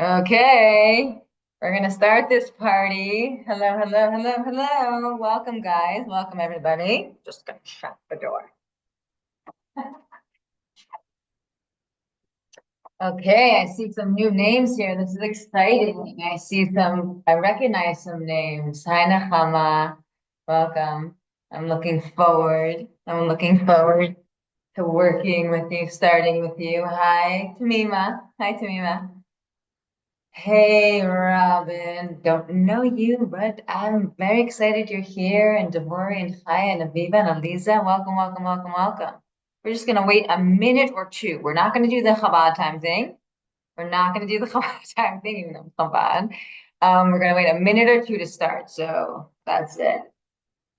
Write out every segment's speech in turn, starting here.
Okay, we're gonna start this party. Hello, hello, hello, hello. Welcome, guys. Welcome, everybody. Just gonna shut the door. Okay, I see some new names here. This is exciting. I recognize some names. Hi, Nahama. Welcome. I'm looking forward to working with you, starting with you. Hi, Tamima. Hi, Tamima. Hey, Robin. Don't know you, but I'm very excited you're here. And Devori and Chaya and Aviva and Aliza, welcome, welcome, welcome, welcome. We're just going to wait a minute or two. We're not going to do the Chabad time thing. We're not going to do the Chabad time thing, even though it's Chabad. We're going to wait a minute or two to start. So that's it.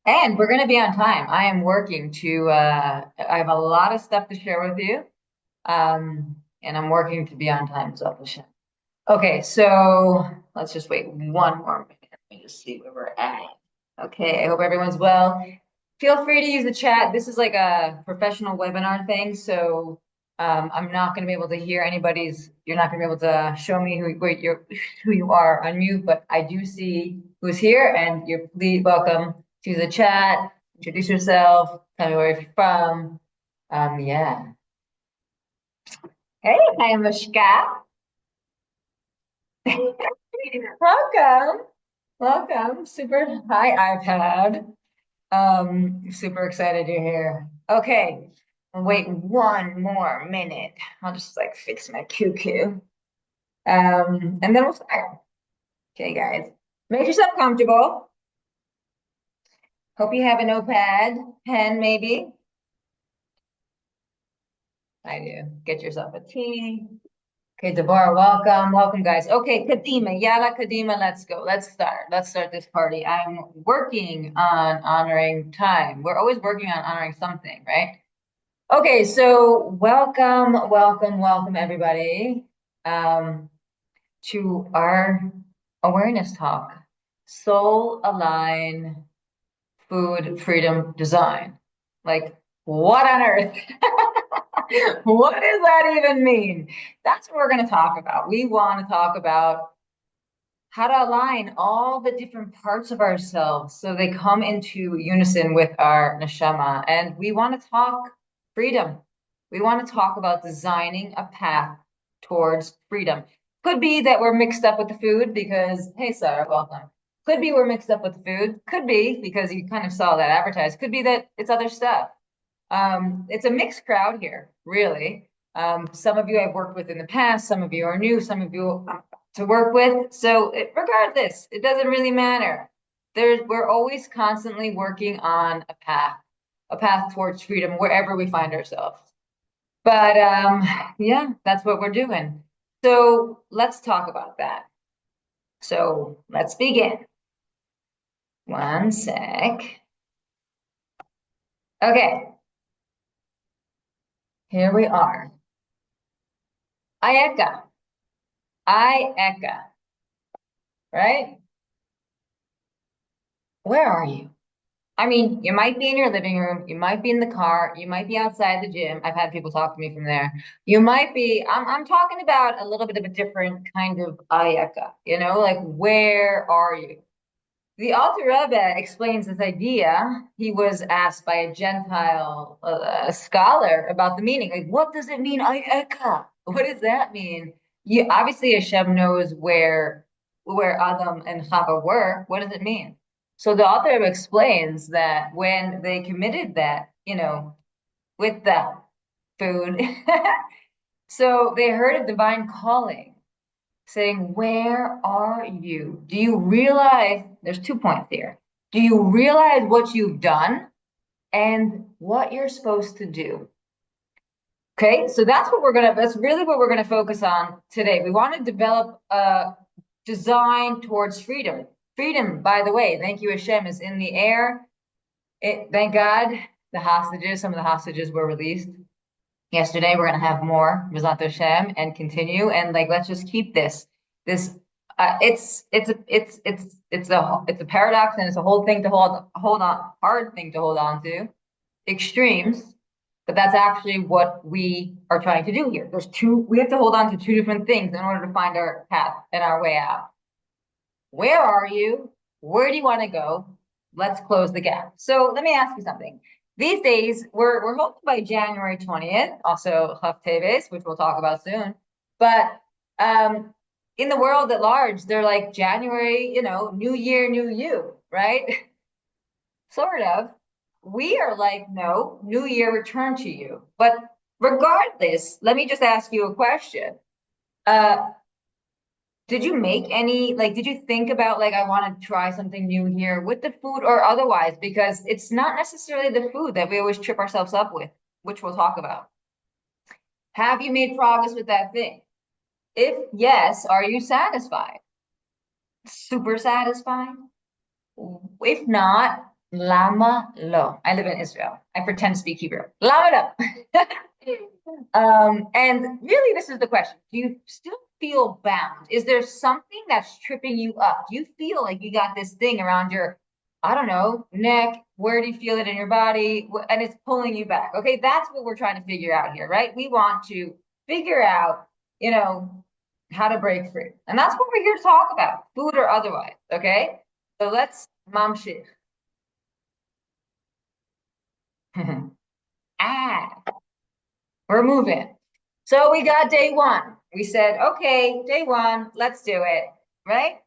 And we're going to be on time. I am working I have a lot of stuff to share with you. And I'm working to be on time, so okay, so let's just wait one more minute. Let me just see where we're at. Okay, I hope everyone's well. Feel free to use the chat. This is like a professional webinar thing, so I'm not going to be able to hear you're not going to be able to show me who you are on mute, but I do see who's here, and you're please welcome to use the chat. Introduce yourself. Tell me where you're from. Yeah. Hey, hi, Mushka. Welcome. Welcome. Super. Hi, iPad. Super excited you're here. Okay. Wait one more minute. I'll just like fix my cuckoo. And then we'll start. Okay, guys. Make yourself comfortable. Hope you have a notepad, pen maybe. I do. Get yourself a tea. Okay, Deborah, welcome. Welcome, guys. Okay, Kadima, Yala Kadima, let's go. Let's start. Let's start this party. I'm working on honoring time. We're always working on honoring something, right? Okay, so welcome, welcome, welcome, everybody, to our awareness talk, Soul Align Food Freedom Design. Like, what on earth? What does that even mean? That's what we're going to talk about. We want to talk about how to align all the different parts of ourselves so they come into unison with our neshama. And we want to talk freedom. We want to talk about designing a path towards freedom. Could be that we're mixed up with the food because, hey, Sarah, welcome. Could be we're mixed up with the food. Could be because you kind of saw that advertised. Could be that it's other stuff. It's a mixed crowd here, really. Some of you I've worked with in the past, some of you are new, some of you to work with. So regardless, it doesn't really matter. We're always constantly working on a path towards freedom wherever we find ourselves. But yeah, that's what we're doing. So let's talk about that. So let's begin. One sec. Okay, here we are. Ayeka. Ayeka. Right? Where are you? I mean, you might be in your living room, you might be in the car, you might be outside the gym. I've had people talk to me from there. You might be, I'm talking about a little bit of a different kind of ayaka, like where are you? The Alter Rebbe explains this idea. He was asked by a Gentile scholar about the meaning. Like, what does it mean, ayaka? What does that mean? Obviously Hashem knows where Adam and Chava were. What does it mean? So the author explains that when they committed that, with the food, so they heard a divine calling saying, where are you? Do you realize? There's 2 points here. Do you realize what you've done and what you're supposed to do? Okay, so that's really what we're gonna focus on today. We want to develop a design towards freedom. Freedom, by the way, thank you, Hashem, is in the air. Thank God, some of the hostages were released yesterday. We're gonna have more, Mizat Hashem, and continue. And like, let's just keep this. It's a paradox, and it's a whole thing to hold on, hard thing to hold on to. Extremes, But that's actually what we are trying to do here. We have to hold on to two different things in order to find our path and our way out. Where are you? Where do you want to go? Let's close the gap. So let me ask you something. These days, we're hoping by January 20th, also Chaf Teves, which we'll talk about soon. But um, in the world at large, they're like January, new year, new you, right? Sort of. We are like, no, new year, return to you. But regardless, let me just ask you a question. Uh, did you make any, like, did you think about, like, I want to try something new here with the food or otherwise? Because it's not necessarily the food that we always trip ourselves up with, which we'll talk about. Have you made progress with that thing? If yes, are you satisfied? Super satisfied? If not, lama lo. I live in Israel. I pretend to speak Hebrew. Lama lo. And really, this is the question. Do you still feel bound? Is there something that's tripping you up? Do you feel like you got this thing around your, I don't know, neck? Where do you feel it in your body? And it's pulling you back. Okay, that's what we're trying to figure out here, right? We want to figure out, you know, how to break free. And that's what we're here to talk about, food or otherwise. Okay, so let's mamshich. Ah, we're moving. So we got day one. We said, okay, day one, let's do it, right?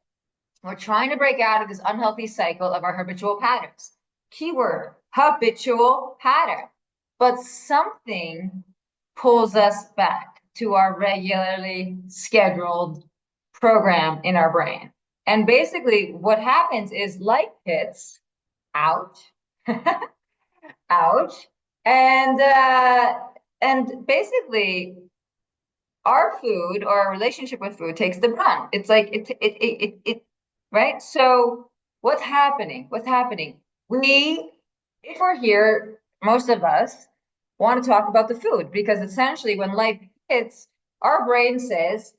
We're trying to break out of this unhealthy cycle of our habitual patterns. Keyword, habitual pattern. But something pulls us back to our regularly scheduled program in our brain. And basically, what happens is light hits, ouch, ouch, and basically our food or our relationship with food takes the brunt. It's like it right? So what's happening? What's happening? If we're here, most of us want to talk about the food because essentially when life hits, our brain says,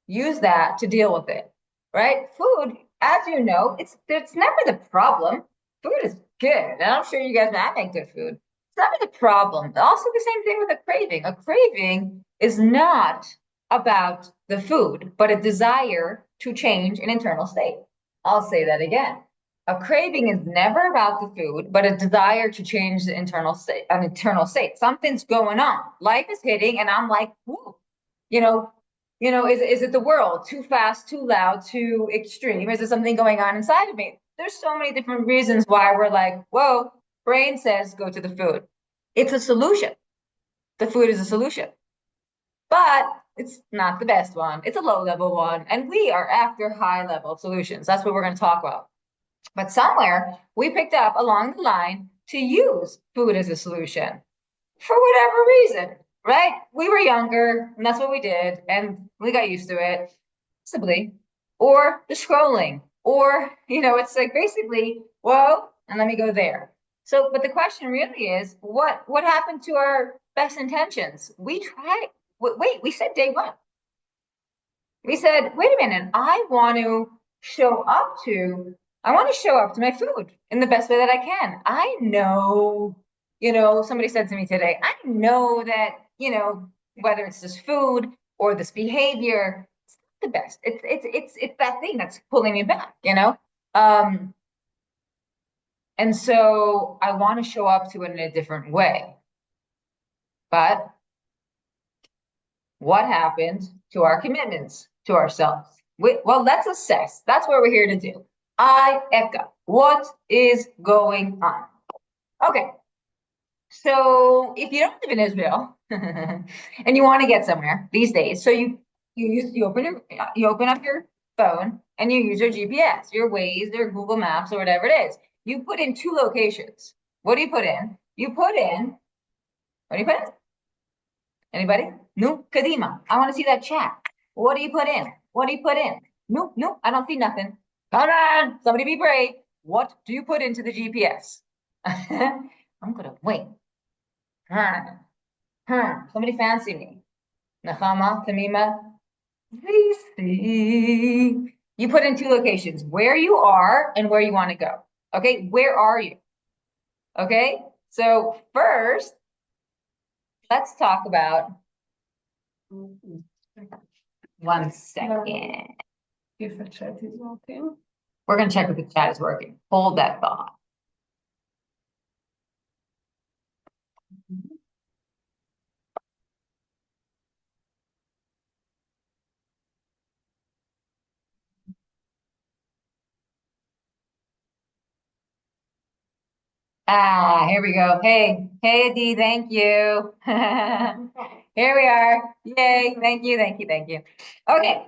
use that to deal with it, right? Food, as you know, it's never the problem. Food is good. And I'm sure you guys know I make good food. It's never the problem. Also, the same thing with a craving. A craving is not about the food, but a desire to change an internal state. I'll say that again. A craving is never about the food, but a desire to change the internal state, an internal state. Something's going on. Life is hitting, and I'm like, whoo, you know, is it the world too fast, too loud, too extreme? Is there something going on inside of me? There's so many different reasons why we're like, whoa, brain says go to the food. It's a solution. The food is a solution, but it's not the best one. It's a low level one. And we are after high level solutions. That's what we're going to talk about. But somewhere we picked up along the line to use food as a solution for whatever reason, right? We were younger, and that's what we did, and we got used to it, possibly. Or the scrolling, or it's like basically, well, and let me go there. So, but the question really is, what happened to our best intentions? We tried. Wait, we said day one. We said, wait a minute, I want to show up to my food in the best way that I can. I know, somebody said to me today, I know that, whether it's this food or this behavior, it's not the best. It's that thing that's pulling me back. Um, and so I want to show up to it in a different way. But what happened to our commitments to ourselves? Well, let's assess. That's what we're here to do. Eka, what is going on? Okay, so if you don't live in Israel and you want to get somewhere these days, so you open up your phone and you use your GPS, your Waze, your Google Maps, or whatever it is. You put in two locations. What do you put in? What do you put in? Anybody? No, Kadima. I want to see that chat. What do you put in? What do you put in? No, no, I don't see nothing. Come on, somebody be brave. What do you put into the GPS? I'm gonna wait. Somebody fancy me. Nahama, Tamima. VC. You put in two locations, where you are and where you want to go. Okay, where are you? Okay, so first, let's talk about 1 second. If the chat is working. We're going to check if the chat is working. Hold that thought. Ah, here we go. Hey, Adi, thank you. Here we are. Yay. Thank you, thank you, thank you. Okay.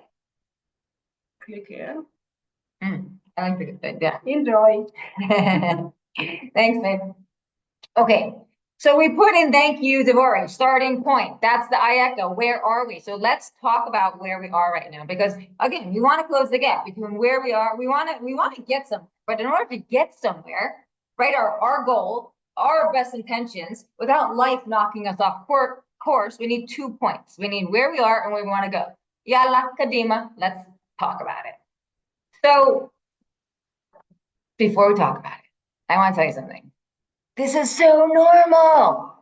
Click here. I like the good thing. Yeah. Enjoy. Thanks, babe. Okay. So we put in thank you, Devorah, starting point. That's the I echo. Where are we? So let's talk about where we are right now, because again, we want to close the gap between where we are. We want to get somewhere, but in order to get somewhere, right, our goal, our best intentions, without life knocking us off course, we need 2 points. We need where we are and where we want to go. Yalla kadima, let's talk about it. So before we talk about it, I want to tell you something. This is so normal.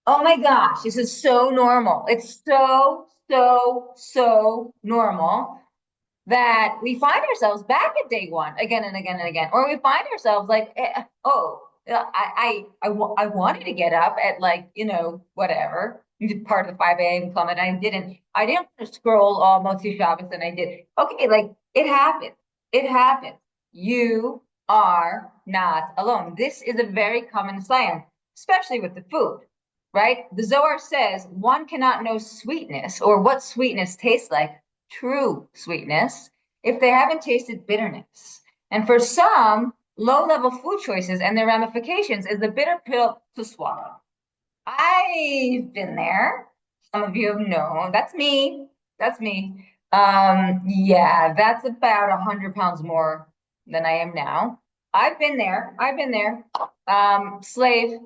Oh my gosh, this is so normal. It's so, so, so normal that we find ourselves back at day one again and again and again, or we find ourselves like, I wanted to get up at like, whatever, part of the 5 a.m. club, and I didn't want to scroll all Motzi Shabbos, and I did. Okay, like it happened. It happened. You are not alone. This is a very common science, especially with the food, right? The Zohar says one cannot know sweetness or what sweetness tastes like, true sweetness, if they haven't tasted bitterness. And for some, low-level food choices and their ramifications is the bitter pill to swallow. I've been there. Some of you have known. That's me. That's me. Yeah, that's about 100 pounds more than I am now. I've been there. I've been there. Slave,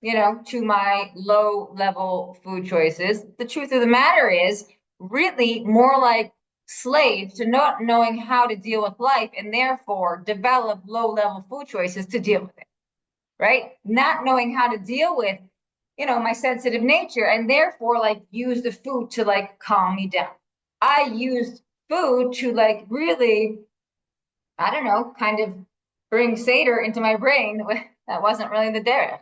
to my low level food choices. The truth of the matter is really more like slave to not knowing how to deal with life and therefore develop low level food choices to deal with it, right? Not knowing how to deal with, my sensitive nature and therefore like use the food to like calm me down. I used food to like really, I don't know, kind of bring Seder into my brain. That wasn't really the derech.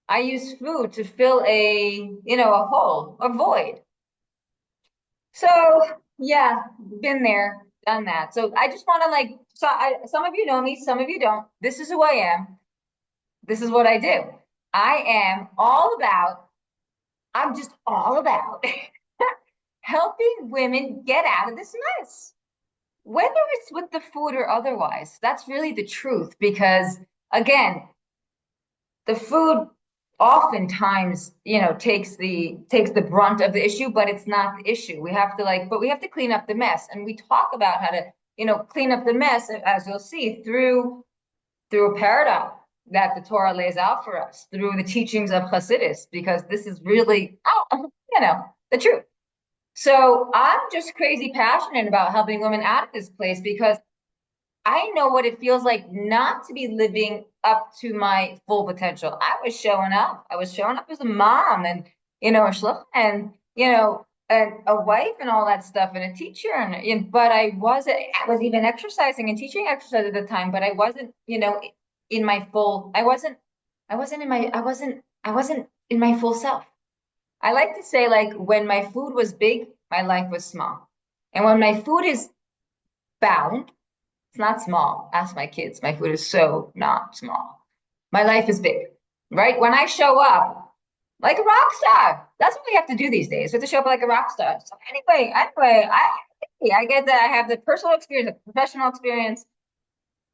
I use food to fill a hole, a void. So yeah, been there, done that. So I just want to some of you know me, some of you don't. This is who I am. This is what I do. I'm just all about helping women get out of this mess. Whether it's with the food or otherwise, that's really the truth. Because again, the food oftentimes takes the brunt of the issue, but it's not the issue. We have to clean up the mess, and we talk about how to clean up the mess, as you'll see, through a paradigm that the Torah lays out for us, through the teachings of Hasidus, because this is really the truth. So I'm just crazy passionate about helping women out of this place, because I know what it feels like not to be living up to my full potential. I was showing up. I was showing up as a mom and, a shluch and, and a wife and all that stuff and a teacher. But I was even exercising and teaching exercise at the time, but I wasn't, in my full, I wasn't in my full self. I like to say, like, when my food was big, my life was small. And when my food is bound, it's not small. Ask my kids. My food is so not small. My life is big, right? When I show up like a rock star, that's what we have to do these days. We have to show up like a rock star. So anyway, I get that I have the personal experience, the professional experience.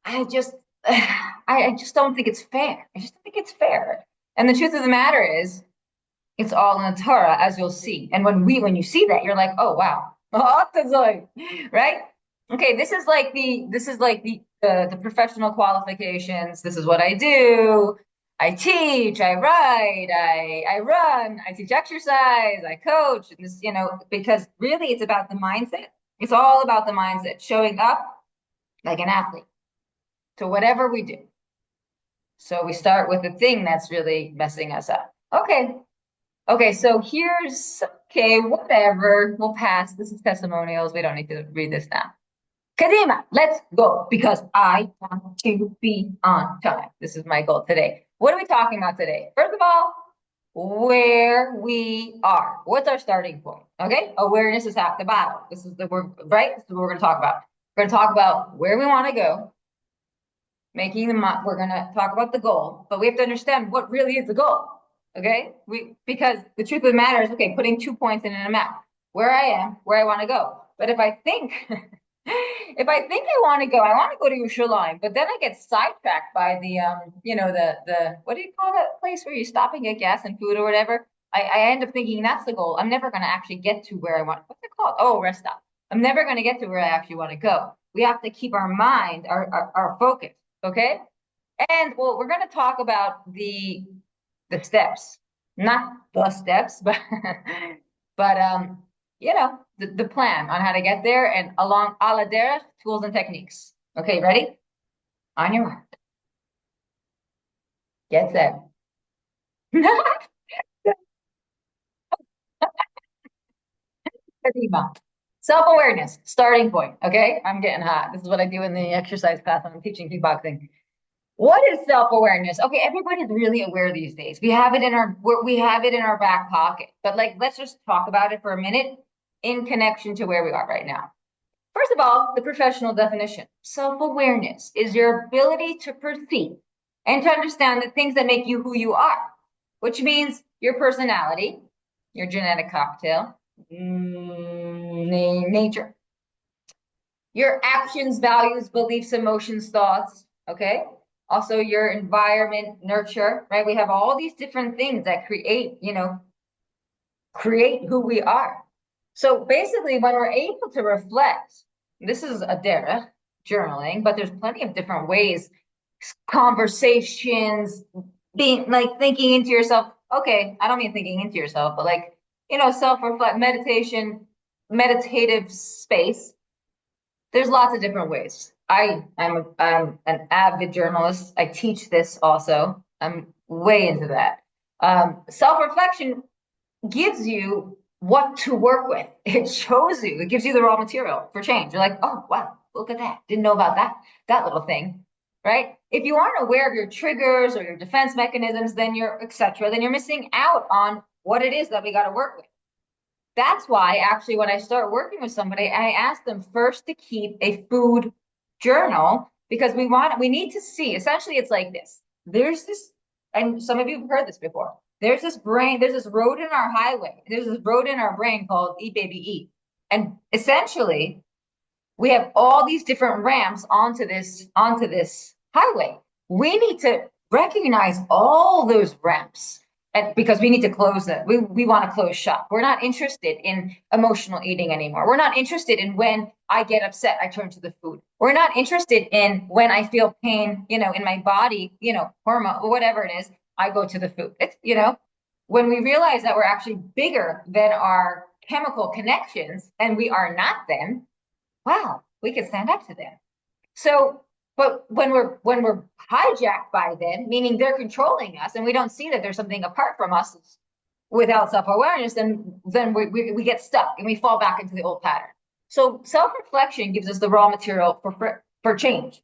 I just, I just don't think it's fair. I just don't think it's fair. And the truth of the matter is, it's all in the Torah, as you'll see. And when you see that, you're like, oh wow, right? Okay, this is like the professional qualifications. This is what I do. I teach, I write, I run, I teach exercise, I coach, and this, because really it's about the mindset. It's all about the mindset, showing up like an athlete to whatever we do. So we start with the thing that's really messing us up. Okay, Okay, so here's okay, whatever. We'll pass. This is testimonials. We don't need to read this now. Kadima, let's go because I want to be on time. This is my goal today. What are we talking about today? First of all, where we are. What's our starting point? Okay, awareness is half the battle. This is the word, right? This is what we're going to talk about. We're going to talk about where we want to go, making we're going to talk about the goal, but we have to understand what really is the goal. Okay, because the truth of the matter is, okay, putting 2 points in a map, where I am, where I want to go. But if I think if I think I want to go to SoulAlign, but then I get sidetracked by the the what do you call that place where you stop and get gas and food or whatever? I end up thinking that's the goal. I'm never going to actually get to where I want. What's it called? Oh, rest stop. I'm never going to get to where I actually want to go. We have to keep our mind, our focus, okay? And well, we're going to talk about the steps, not the steps, but the plan on how to get there and along a la derech, tools and techniques. Okay, ready? On your mark, get set. Self-awareness, starting point. Okay, I'm getting hot. This is what I do in the exercise class when I'm teaching kickboxing. What is self-awareness? Okay, everybody's really aware these days. We have it in our back pocket. But like, let's just talk about it for a minute in connection to where we are right now. First of all, the professional definition. Self-awareness is your ability to perceive and to understand the things that make you who you are, which means your personality, your genetic cocktail, nature, your actions, values, beliefs, emotions, thoughts, okay? Also your environment, nurture, right? We have all these different things that create who we are. So basically, when we're able to reflect, this is a derech, journaling, but there's plenty of different ways, conversations, being like thinking into yourself. Okay, I don't mean thinking into yourself, but like, self-reflect, meditation, meditative space. There's lots of different ways. I'm an avid journalist. I teach this also. I'm way into that. Self-reflection gives you what to work with. It shows you, it gives you the raw material for change. You're like, oh, wow, look at that. Didn't know about that little thing, right? If you aren't aware of your triggers or your defense mechanisms, then you're missing out on what it is that we got to work with. That's why actually when I start working with somebody, I ask them first to keep a food journal because we need to see, essentially it's like this. There's this, and some of you have heard this before. There's this road in our highway. There's this road in our brain called Eat Baby Eat. And essentially we have all these different ramps onto this highway. We need to recognize all those ramps and because we need to close it. We want to close shop. We're not interested in emotional eating anymore. We're not interested in when I get upset, I turn to the food. We're not interested in when I feel pain, in my body, hormone, whatever it is, I go to the food. When we realize that we're actually bigger than our chemical connections and we are not them, wow, we can stand up to them. So, but when we're hijacked by them, meaning they're controlling us, and we don't see that there's something apart from us without self-awareness, then we get stuck and we fall back into the old pattern. So self-reflection gives us the raw material for change.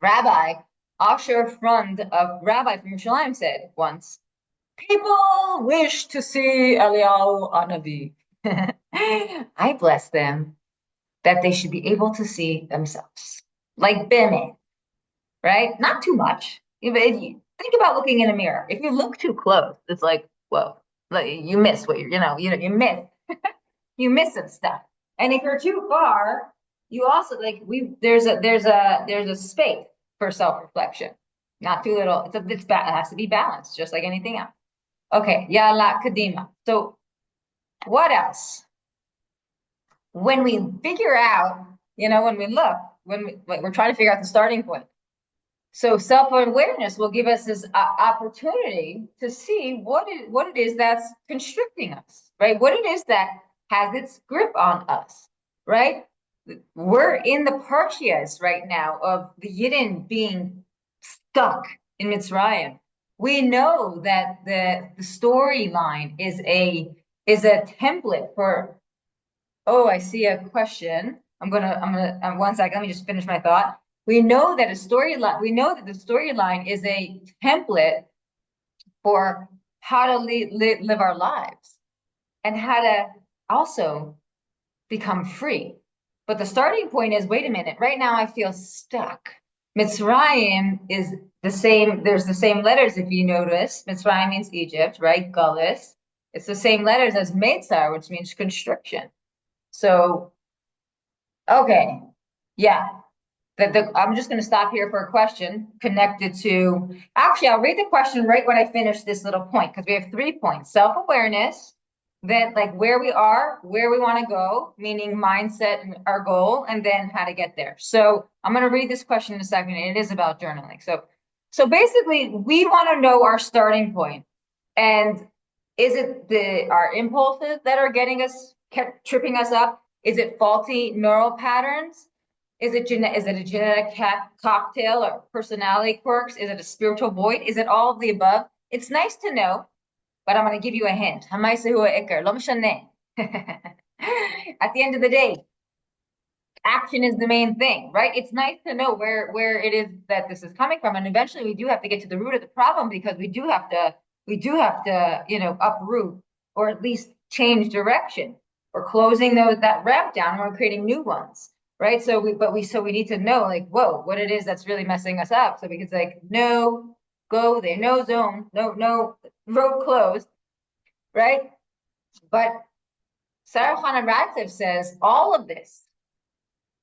Rabbi Asher Frund, a rabbi from Yerushalayim, said once, "People wish to see Eliyahu Anavi. I bless them that they should be able to see themselves. Like Bene, right? Not too much. If you think about looking in a mirror. If you look too close, it's like, whoa, like you miss what you miss, you miss some stuff. And if you're too far, you also like there's a space for self-reflection. Not too little. It has to be balanced, just like anything else. Okay, yalla kadima. So what else? When we figure out, when we look, we're trying to figure out the starting point. So self-awareness will give us this opportunity to see what it is that's constricting us, right? What it is that has its grip on us, right? We're in the partias right now of the Yidden being stuck in Mitzrayim. we know that the storyline is a template for, oh, I see a question. One second, let me just finish my thought. We know that the storyline is a template for how to live our lives and how to also become free. But the starting point is, wait a minute, right now I feel stuck. Mitzrayim is the same, there's the same letters if you notice. Mitzrayim means Egypt, right? Gullus. It's the same letters as Meitzar, which means constriction. So, okay, yeah. I'm just going to stop here for a question connected to, actually, I'll read the question right when I finish this little point, because we have 3 points. Self-awareness, then like where we are, where we want to go, meaning mindset and our goal, and then how to get there. So I'm going to read this question in a second, and it is about journaling. So basically, we want to know our starting point. And is it our impulses that are kept tripping us up? Is it faulty neural patterns? Is it a genetic cocktail or personality quirks? Is it a spiritual void? Is it all of the above? It's nice to know, but I'm going to give you a hint. At the end of the day, action is the main thing, right? It's nice to know where it is that this is coming from, and eventually we do have to get to the root of the problem, because we do have to uproot or at least change direction. We're closing that ramp down and we're creating new ones, right? So we need to know, like, whoa, what it is that's really messing us up, so we can say no, go there, no zone, no road closed, right? But Sarah Chana Radcliffe says all of this,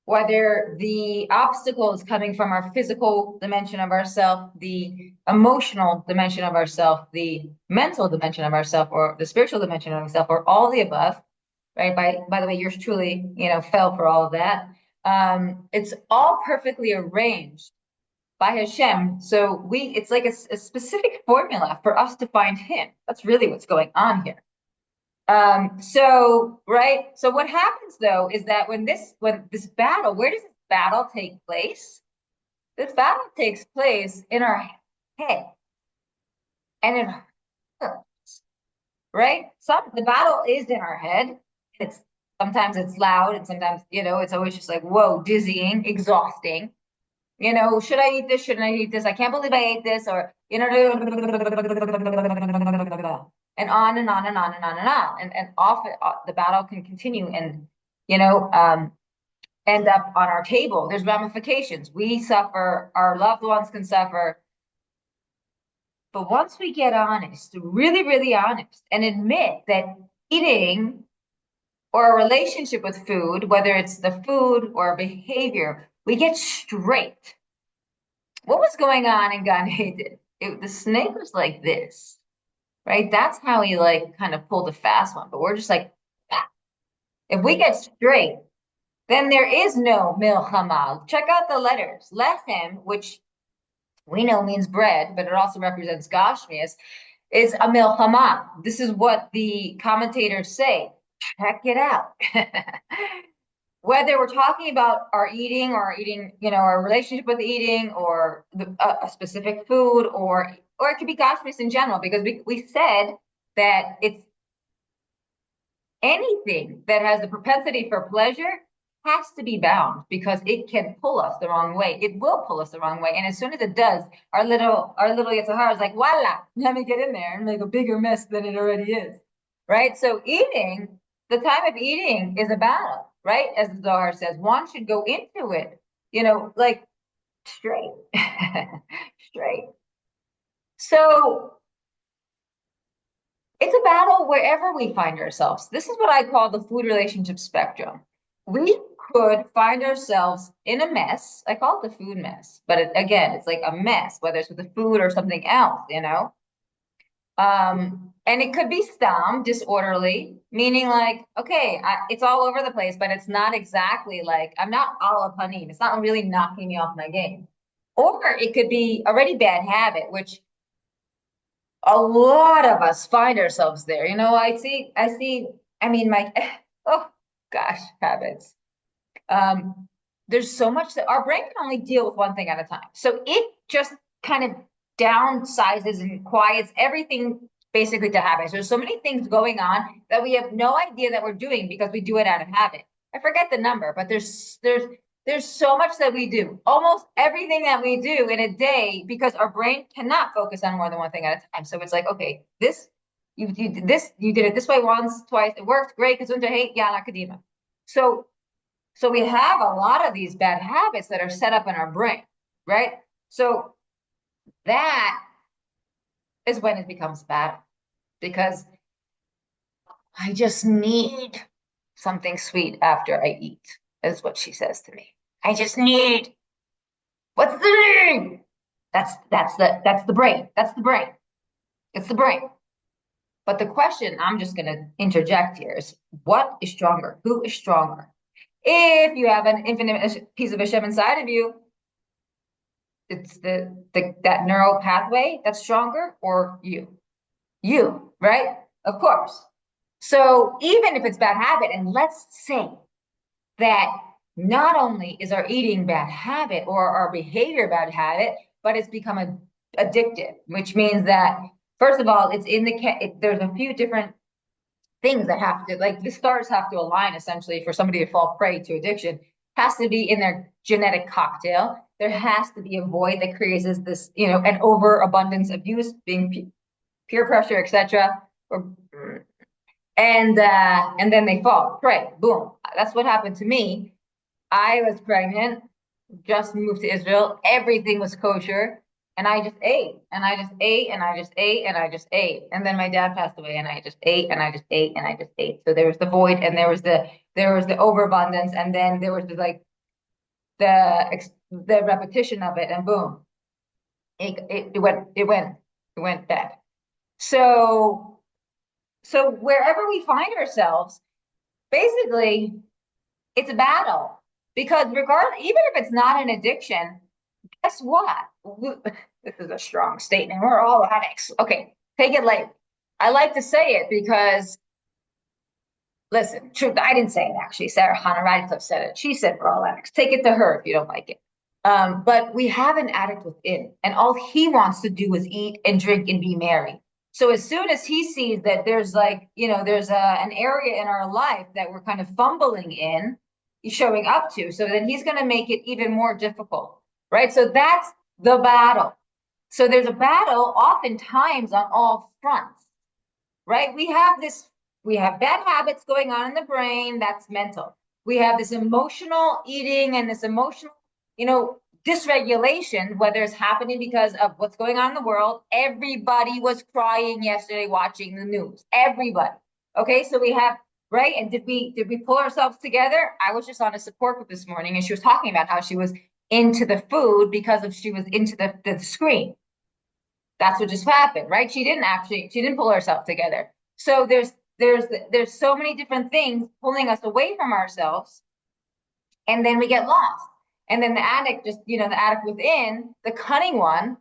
whether the obstacle is coming from our physical dimension of ourself, the emotional dimension of ourself, the mental dimension of ourself, or the spiritual dimension of ourself, or all the above, right? By the way, yours truly, fell for all of that. It's all perfectly arranged by Hashem. So it's like a specific formula for us to find Him. That's really what's going on here. Right. So what happens though is that when this battle, where does this battle take place? This battle takes place in our head, and it hurts, right? The battle is in our head. It's sometimes it's loud, and sometimes, it's always just like, whoa, dizzying, exhausting. Should I eat this? Shouldn't I eat this? I can't believe I ate this, or and on and on and on and on and on. And often the battle can continue and, end up on our table. There's ramifications. We suffer, our loved ones can suffer. But once we get honest, really, really honest, and admit that eating or a relationship with food, whether it's the food or behavior, we get straight. What was going on in Gan Eden? The snake was like this, right? That's how he like kind of pulled a fast one. But we're just like, ah. If we get straight, then there is no milchama. Check out the letters. Lechem, which we know means bread, but it also represents gashmias, is a milchama. This is what the commentators say. Check it out. Whether we're talking about our eating or eating, our relationship with eating, or a specific food, or it could be gashmis in general, because we said that it's anything that has the propensity for pleasure has to be bound, because it can pull us the wrong way. It will pull us the wrong way. And as soon as it does, our little Yitzhahara is like, voila, let me get in there and make a bigger mess than it already is. Right? So the time of eating is a battle, right? As the Zohar says, one should go into it, like straight, straight. So it's a battle wherever we find ourselves. This is what I call the food relationship spectrum. We could find ourselves in a mess. I call it the food mess, but again, it's like a mess, whether it's with the food or something else, And it could be disorderly, meaning like, okay, it's all over the place, but it's not exactly like, I'm not ala panim. It's not really knocking me off my game. Or it could be a really bad habit, which a lot of us find ourselves there. I mean, oh gosh, habits. There's so much that our brain can only deal with one thing at a time. So it just kind of downsizes and quiets everything basically to habits. There's so many things going on that we have no idea that we're doing because we do it out of habit. I forget the number, but there's so much that we do. Almost everything that we do in a day because our brain cannot focus on more than one thing at a time. So it's like, okay, this you did this, you did it this way once, twice, it worked, great, gesundheit, hey, yeah, academia. So so we have a lot of these bad habits that are set up in our brain, right? So that is when it becomes bad because I just need something sweet after I eat, is what she says to me. I just need, what's the need? That's the brain. That's the brain. It's the brain. But the question I'm just gonna interject here is what is stronger? Who is stronger? If you have an infinite piece of Hashem inside of you, it's the that neural pathway that's stronger, or you, right? Of course. So even if it's bad habit, and let's say that not only is our eating bad habit or our behavior bad habit, but it's become addictive, which means that first of all, it's in there's a few different things that have to, like, the stars have to align essentially for somebody to fall prey to addiction. Has to be in their genetic cocktail. There has to be a void that creates this, an overabundance of use, being peer pressure, etc. Or and then they fall prey. Boom. That's what happened to me. I was pregnant, just moved to Israel. Everything was kosher. And I just ate, and I just ate, and I just ate, and I just ate. And then my dad passed away, and I just ate, and I just ate, and I just ate. So there was the void, and there was the overabundance, and then there was the repetition of it, and boom, it went bad. So wherever we find ourselves, basically, it's a battle because regardless, even if it's not an addiction, guess what? This is a strong statement. We're all addicts. Okay, take it light. I like to say it because, listen, truth, I didn't say it actually. Sarah Hannah Radcliffe said it. She said we're all addicts. Take it to her if you don't like it. But we have an addict within, and all he wants to do is eat and drink and be merry. So as soon as he sees that there's an area in our life that we're kind of fumbling in, he's showing up to, so then he's going to make it even more difficult, right? So that's the battle. So there's a battle oftentimes on all fronts, right? We have bad habits going on in the brain, that's mental. We have this emotional eating and this emotional, dysregulation, whether it's happening because of what's going on in the world. Everybody was crying yesterday watching the news. Everybody. Okay, so we have, right? And did we pull ourselves together? I was just on a support group this morning, and she was talking about how she was into the food because she was into the screen. That's what just happened, right? She didn't pull herself together. So there's so many different things pulling us away from ourselves, and then we get lost. And then the addict the addict within, the cunning one,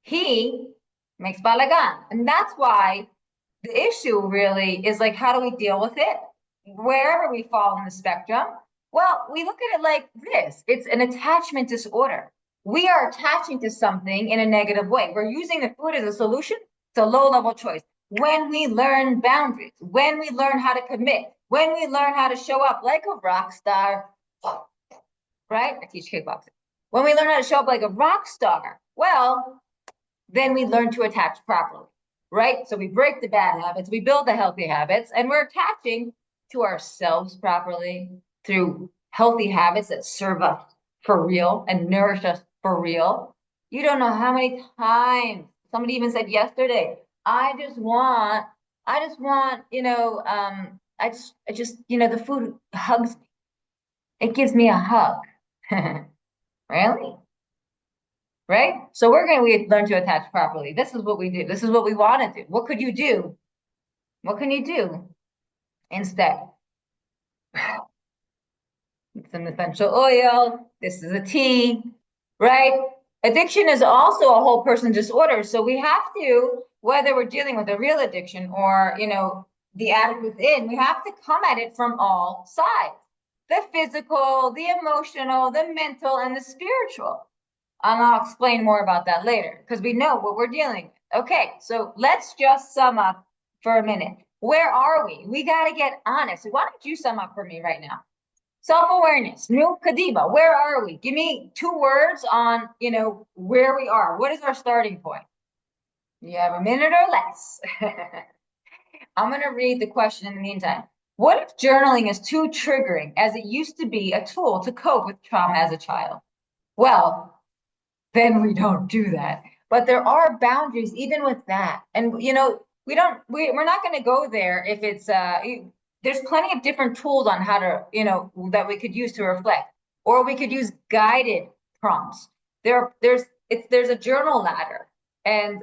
he makes balagan. And that's why the issue really is, like, how do we deal with it? Wherever we fall in the spectrum, well, we look at it like this. It's an attachment disorder. We are attaching to something in a negative way. We're using the food as a solution. It's a low-level choice. When we learn boundaries, when we learn how to commit, when we learn how to show up like a rock star, right? I teach kickboxing. When we learn how to show up like a rock star, well, then we learn to attach properly, right? So we break the bad habits, we build the healthy habits, and we're attaching to ourselves properly through healthy habits that serve us for real and nourish us for real. You don't know how many times somebody even said yesterday, I just want, the food hugs me. It gives me a hug. Really? Right? So we learn to attach properly. This is what we do. This is what we want to do. What could you do? What can you do instead? It's an essential oil. This is a tea, right? Addiction is also a whole person disorder. So we have to, whether we're dealing with a real addiction or, the addict within, we have to come at it from all sides. The physical, the emotional, the mental, and the spiritual. And I'll explain more about that later because we know what we're dealing with. Okay, so let's just sum up for a minute. Where are we? We got to get honest. Why don't you sum up for me right now? Self-awareness, new Kadiba, where are we? Give me 2 words on, where we are. What is our starting point? You have a minute or less. I'm going to read the question in the meantime. What if journaling is too triggering as it used to be a tool to cope with trauma as a child? Well, then we don't do that. But there are boundaries even with that. And we're not going to go there if it's there's plenty of different tools on how to, that we could use to reflect. Or we could use guided prompts. There's a journal ladder. And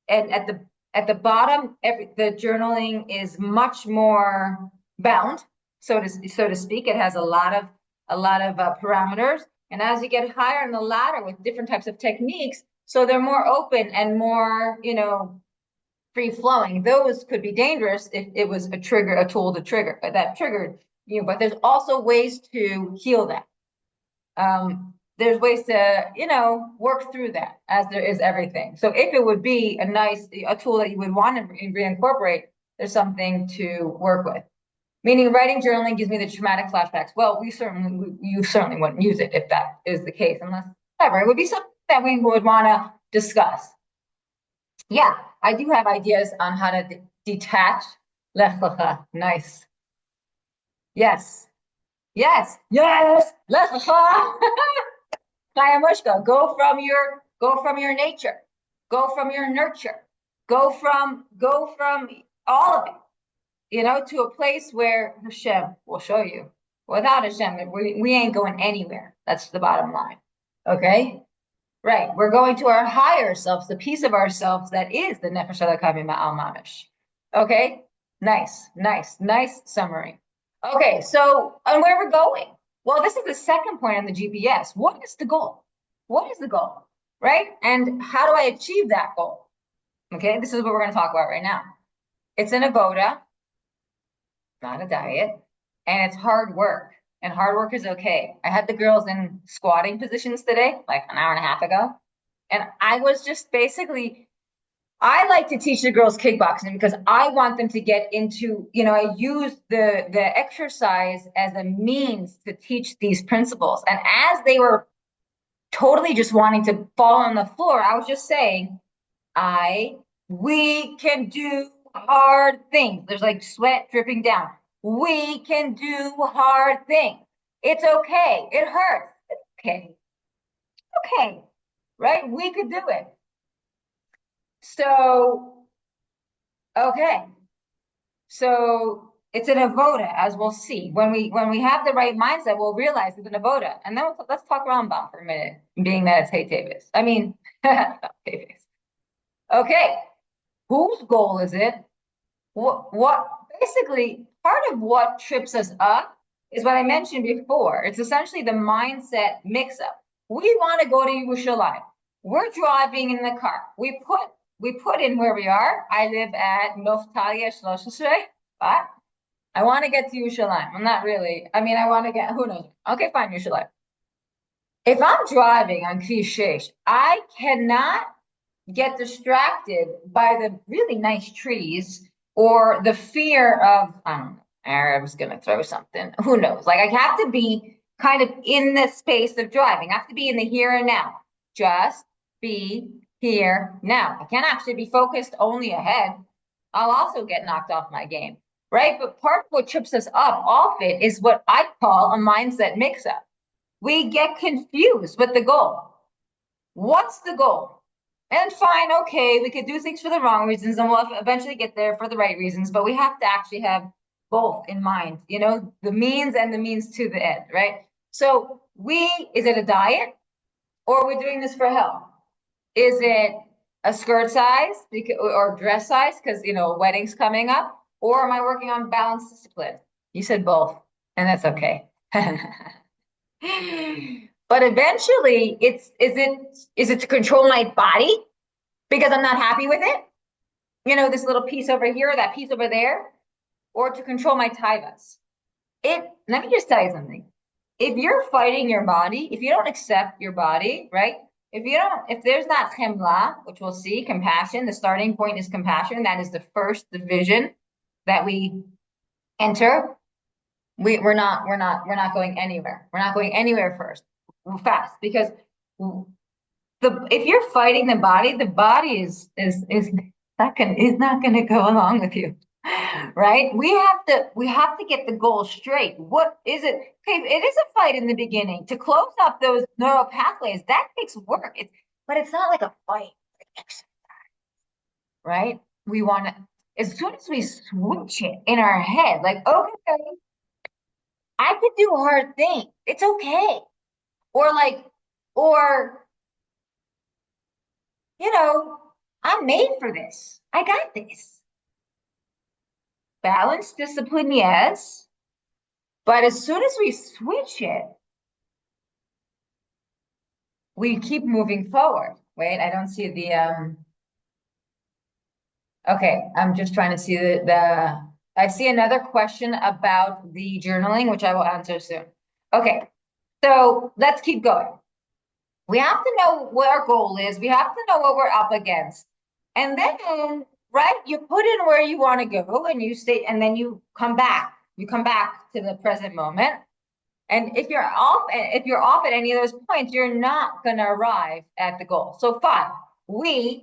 at the bottom, the journaling is much more bound, so to speak. It has a lot of parameters. And as you get higher in the ladder with different types of techniques, so they're more open and more, free flowing. Those could be dangerous if it was a tool to trigger that triggered you. But there's also ways to heal that. There's ways to, work through that as there is everything. So if it would be a tool that you would want to reincorporate, there's something to work with. Meaning writing journaling gives me the traumatic flashbacks. Well, you certainly wouldn't use it if that is the case, unless whatever. It would be something that we would want to discuss. Yeah, I do have ideas on how to detach. Lech lecha. Nice. Yes. Yes. Yes. Lech lecha. Kayamushka. Go from your nature. Go from your nurture. Go from all of it. To a place where Hashem will show you. Without Hashem, we ain't going anywhere. That's the bottom line. Okay? Right. We're going to our higher selves, the piece of ourselves that is the Nefesh Elokam Ma'al Mamish. Okay? Nice summary. Okay, so on where we're going. Well, this is the second point on the GPS. What is the goal? What is the goal? Right? And how do I achieve that goal? Okay, this is what we're going to talk about right now. It's an avoda, not a diet, and it's hard work. And hard work is okay. I had the girls in squatting positions today, like an hour and a half ago. And I was just basically, I like to teach the girls kickboxing because I want them to get into, I use the exercise as a means to teach these principles. And as they were totally just wanting to fall on the floor, I was just saying, we can do hard things. There's like sweat dripping down. We can do hard things. It's okay. It hurts. It's okay. Okay. Right? We could do it. So, okay. So it's an avoda, as we'll see. When we have the right mindset, we'll realize it's an avoda. And then let's talk Rambam for a minute, being that it's Hey Tavis. I mean, Tavis. Okay. Whose goal is it? What basically part of what trips us up is what I mentioned before. It's essentially the mindset mix-up. We want to go to Yerushalayim. We're driving in the car. We put in where we are. I live at Noftalia Shlosheshe, but I want to get to Yerushalayim. I'm not really. I mean, I want to get, who knows? Okay, fine, Yerushalayim. If I'm driving on Kvish 6, I cannot get distracted by the really nice trees or the fear of, I don't know, Arab's gonna throw something. Who knows? Like I have to be kind of in the space of driving. I have to be in the here and now. Just be here now. I can't actually be focused only ahead. I'll also get knocked off my game, right? But part of what trips us up off it is what I call a mindset mix-up. We get confused with the goal. What's the goal? And fine, okay, we could do things for the wrong reasons and we'll eventually get there for the right reasons, but we have to actually have both in mind, the means and the means to the end, right? So is it a diet or are we doing this for health? Is it a skirt size or dress size because, a wedding's coming up? Or am I working on balanced discipline? You said both, and that's okay. But eventually, is it to control my body because I'm not happy with it? This little piece over here, that piece over there, or to control my taivas. Let me just tell you something. If you're fighting your body, if you don't accept your body, right? if there's not chemla, which we'll see, compassion, the starting point is compassion. That is the first division that we enter. We're not going anywhere. We're not going anywhere first, fast, because the if you're fighting the body is not gonna go along with you. Right? We have to get the goal straight. What is it? Okay, it is a fight in the beginning to close up those neural pathways. That takes work. But it's not like a fight, right? We want to, as soon as we switch it in our head, like, okay, I could do hard things. It's okay. Or like, or, you know, I'm made for this. I got this. Balance, discipline, yes. But as soon as we switch it, we keep moving forward. Wait, I don't see the okay, I'm just trying to see the I see another question about the journaling, which I will answer soon. Okay, so let's keep going. We have to know what our goal is. We have to know what we're up against. And then, right, you put in where you want to go and you stay, and then you come back. You come back to the present moment. And if you're off at any of those points, you're not going to arrive at the goal. So fine, we're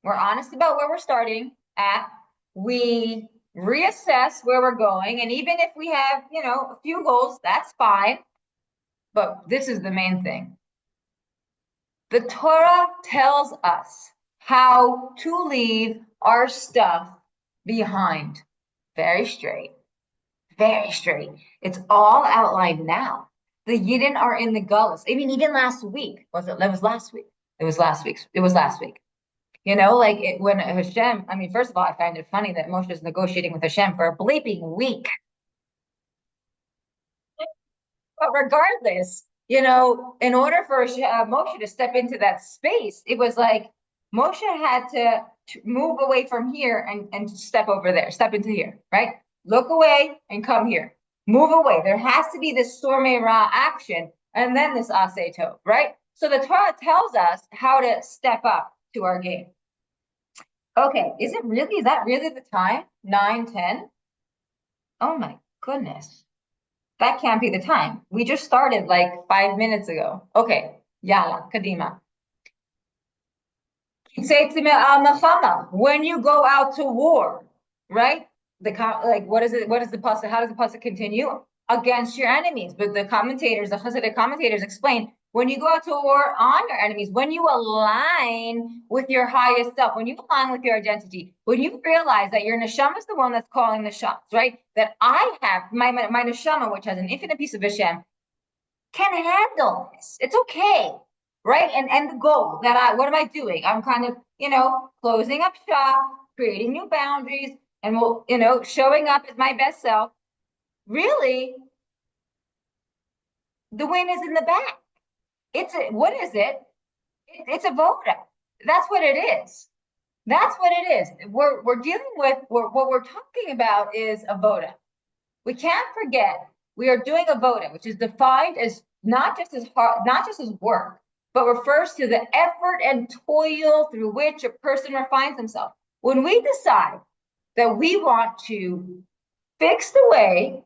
honest about where we're starting at. We reassess where we're going, and even if we have, a few goals, that's fine. But this is the main thing. The Torah tells us how to leave our stuff behind. Very straight. Very straight. It's all outlined now. The Yidden are in the Gullus. I mean, even last week, that was last week. It was last week. It was last week. When Hashem, I mean, first of all, I find it funny that Moshe is negotiating with Hashem for a bleeping week. But regardless, in order for Moshe to step into that space, it was like Moshe had to move away from here and step over there, step into here, right? Look away and come here. Move away. There has to be this Stormei Ra action and then this Aseh Tov, right? So the Torah tells us how to step up to our game. Okay, is that really the time? 9:10? Oh my goodness. That can't be the time. We just started like 5 minutes ago. Okay, yalla, kadima. When you go out to war, right? What is it? What is the pasuk? How does the pasuk continue? Against your enemies. But the Hasidic commentators explain when you go out to war on your enemies, when you align with your highest self, when you align with your identity, when you realize that your neshama is the one that's calling the shots, right? That I have my neshama, which has an infinite piece of Hashem, can handle this. It's okay, right? And the goal what am I doing? I'm kind of, closing up shop, creating new boundaries, and showing up as my best self. Really, the win is in the back. What is it? It's a voda. That's what it is. That's what it is. We're dealing with what we're talking about is a voda. We can't forget we are doing a voda, which is defined as not just as hard, not just as work, but refers to the effort and toil through which a person refines himself. When we decide that we want to fix the way,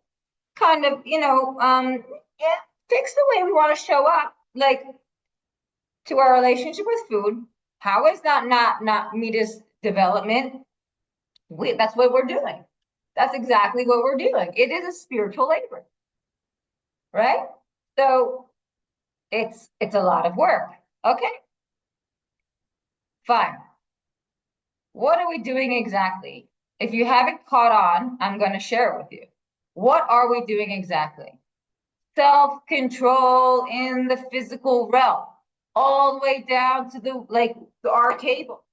kind of, fix the way we want to show up, like to our relationship with food. How is that not Midas development? That's what we're doing. That's exactly what we're doing. It is a spiritual labor, right? So it's a lot of work. Okay, fine. What are we doing exactly? If you haven't caught on, I'm going to share it with you. What are we doing exactly? Self-control in the physical realm, all the way down to our table.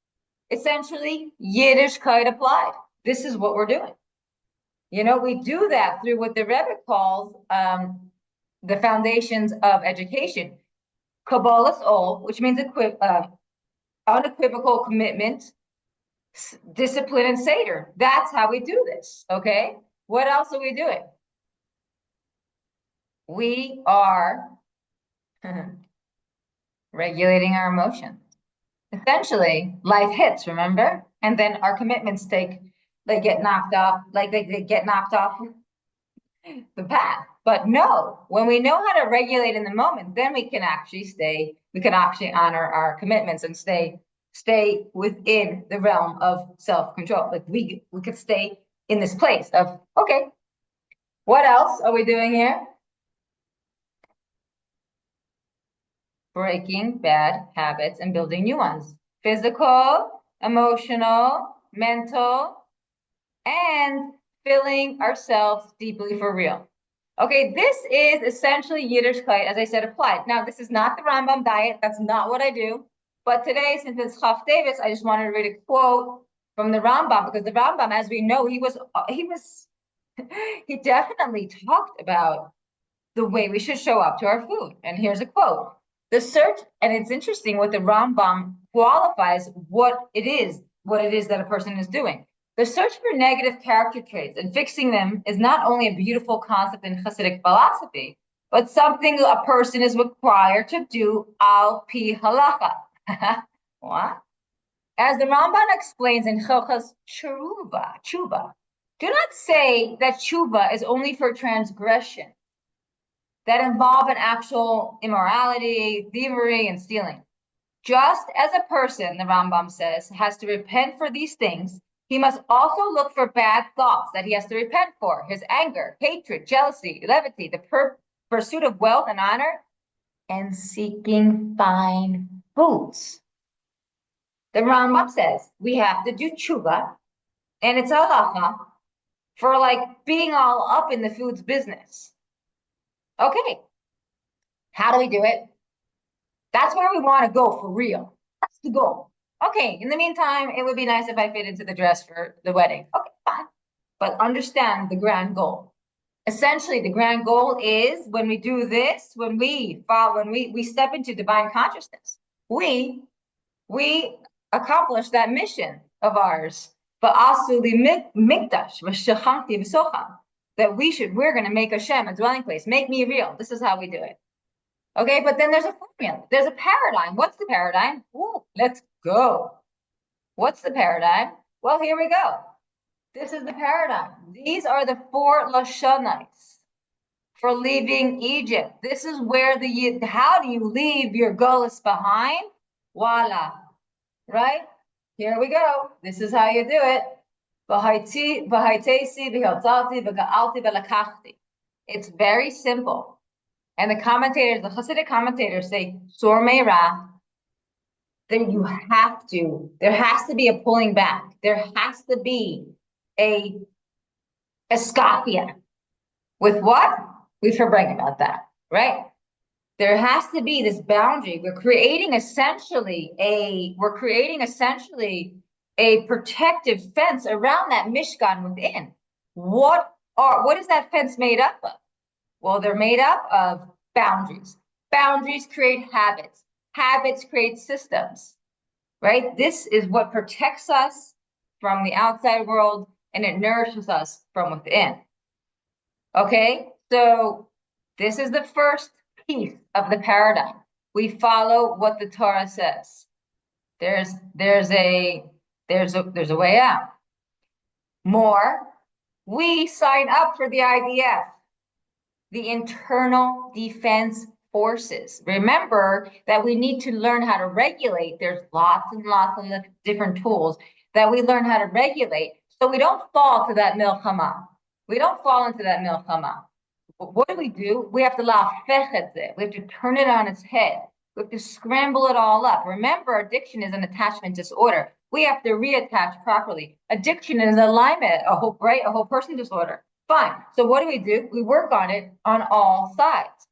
Essentially, Yiddishkeit applied. This is what we're doing. We do that through what the Rebbe calls the foundations of education. Kabbalah's Ol, which means unequivocal commitment, discipline, and Seder. That's how we do this, okay? What else are we doing? We are Regulating our emotions. Essentially, life hits, remember? And then our commitments they get knocked off, like they get knocked off the path. But no, when we know how to regulate in the moment, then we can actually honor our commitments and stay within the realm of self-control. Like we could stay in this place of, okay, what else are we doing here? Breaking bad habits and building new ones. Physical, emotional, mental, and filling ourselves deeply for real. Okay, this is essentially Yiddishkeit, as I said, applied. Now, this is not the Rambam diet. That's not what I do. But today, since it's Chaf Davis, I just wanted to read a quote from the Rambam, because the Rambam, as we know, he definitely talked about the way we should show up to our food. And here's a quote. And it's interesting what the Rambam qualifies what it is that a person is doing. The search for negative character traits and fixing them is not only a beautiful concept in Hasidic philosophy, but something a person is required to do al pi halacha. What? As the Ramban explains in Chochas Tshuva, do not say that tshuva is only for transgression that involve an actual immorality, thievery, and stealing. Just as a person, the Rambam says, has to repent for these things, he must also look for bad thoughts that he has to repent for: his anger, hatred, jealousy, levity, the pursuit of wealth and honor, and seeking fine foods. The Rambam says we have to do tshuva, and it's halacha for like being all up in the foods business. Okay, how do we do it? That's where we want to go for real. That's the goal. Okay, in the meantime, it would be nice if I fit into the dress for the wedding. Okay, fine. But understand the grand goal. Essentially, the grand goal is when we do this, when we step into divine consciousness, we we accomplish that mission of ours. That we're going to make Hashem a dwelling place. Make me real. This is how we do it. Okay, but then there's a formula. There's a paradigm. What's the paradigm? Ooh, let's go. What's the paradigm? Well, here we go. This is the paradigm. These are the 4 Lashonis for leaving Egypt. This is where how do you leave your gullus behind? Voila. Right? Here we go. This is how you do it. It's very simple. And the Hasidic commentators say, Sur Meirah, then there has to be a pulling back. There has to be a skafia. With what? We've heard about that, right? There has to be this boundary. We're creating essentially a protective fence around that Mishkan within. What is that fence made up of? Well, they're made up of boundaries. Boundaries create habits. Habits create systems, right? This is what protects us from the outside world, and it nourishes us from within. Okay, so this is the first piece of the paradigm. We follow what the Torah says. There's a way out. More, we sign up for the IDF, the Internal Defense Forces. Remember that we need to learn how to regulate. There's lots and lots of different tools that we learn how to regulate so we don't fall to that milchama. We don't fall into that milchama. What do? We have to la'afech et zeh. We have to turn it on its head. We have to scramble it all up. Remember, addiction is an attachment disorder. We have to reattach properly. Addiction is alignment, a whole person disorder. Fine. So what do? We work on it on all sides.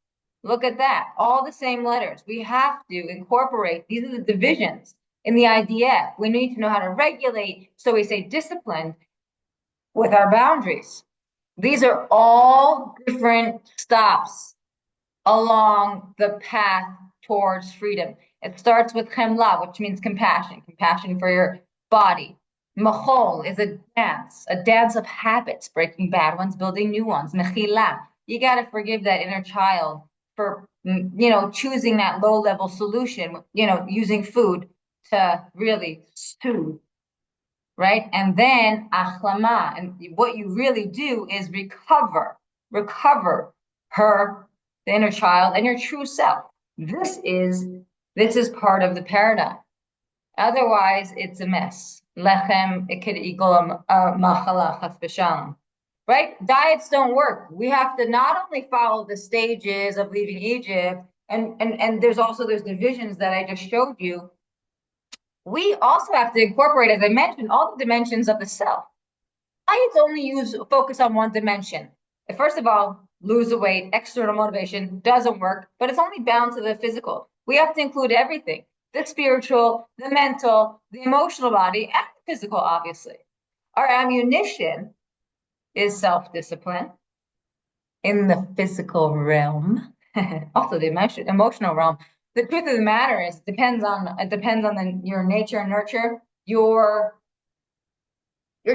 Look at that. All the same letters. We have to incorporate. These are the divisions in the IDF. We need to know how to regulate. So we say disciplined with our boundaries. These are all different stops along the path towards freedom. It starts with chemla, which means compassion for your body. Machol is a dance of habits, breaking bad ones, building new ones. Mechila, you got to forgive that inner child for choosing that low level solution, using food to really soothe, right? And then achlama, and what you really do is recover her, the inner child, and your true self. This is part of the paradigm. Otherwise, it's a mess. Lechem, it could equal a machala, chas v'shalom. Right? Diets don't work. We have to not only follow the stages of leaving Egypt, and there's also those divisions that I just showed you. We also have to incorporate, as I mentioned, all the dimensions of the self. Diets only focus on one dimension. First of all, lose the weight, external motivation doesn't work, but it's only bound to the physical. We have to include everything: the spiritual, the mental, the emotional body, and the physical, obviously. Our ammunition is self-discipline in the physical realm, also the emotional realm. The truth of the matter is, it depends on your nature and nurture, your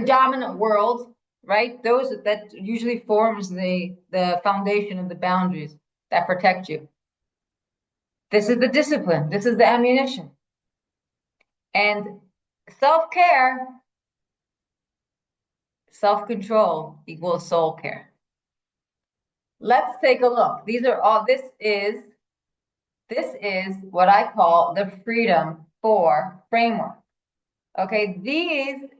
dominant world, right? Those that usually forms the foundation of the boundaries that protect you. This is the discipline. This is the ammunition. And self-care, self-control equals soul care. Let's take a look. This is what I call the freedom for framework. Okay,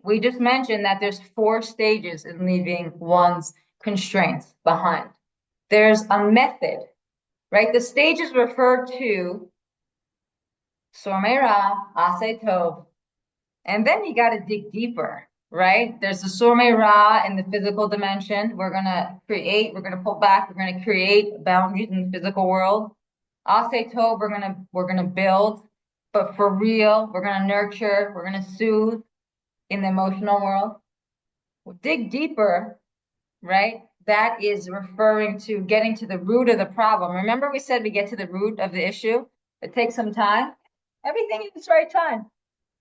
we just mentioned that there's 4 stages in leaving one's constraints behind. There's a method, right? The stages refer to Sormeira, Ase Tov, and then you got to dig deeper, right? There's the Sormeira in the physical dimension. We're going to pull back, we're going to create boundaries in the physical world. Ase Tov, we're gonna build, but for real, we're gonna nurture, we're gonna soothe in the emotional world. We'll dig deeper, right? That is referring to getting to the root of the problem. Remember, we said we get to the root of the issue. It takes some time. Everything in its right time.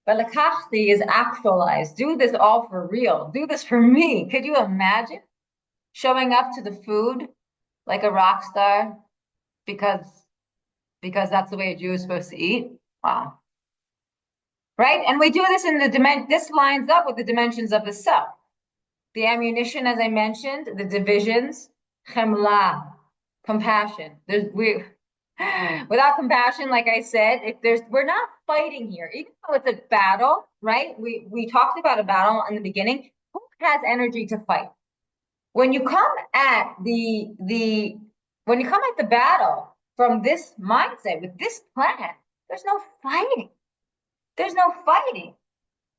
But lakachti is actualized. Do this all for real. Do this for me. Could you imagine showing up to the food like a rock star because that's the way a Jew is supposed to eat? Wow. Right? And we do this this lines up with the dimensions of the self. The ammunition, as I mentioned, the divisions, chemla, compassion. Without compassion, like I said, we're not fighting here, even though it's a battle, right? We talked about a battle in the beginning. Who has energy to fight? When you come at when you come at the battle from this mindset with this plan, there's no fighting. There's no fighting.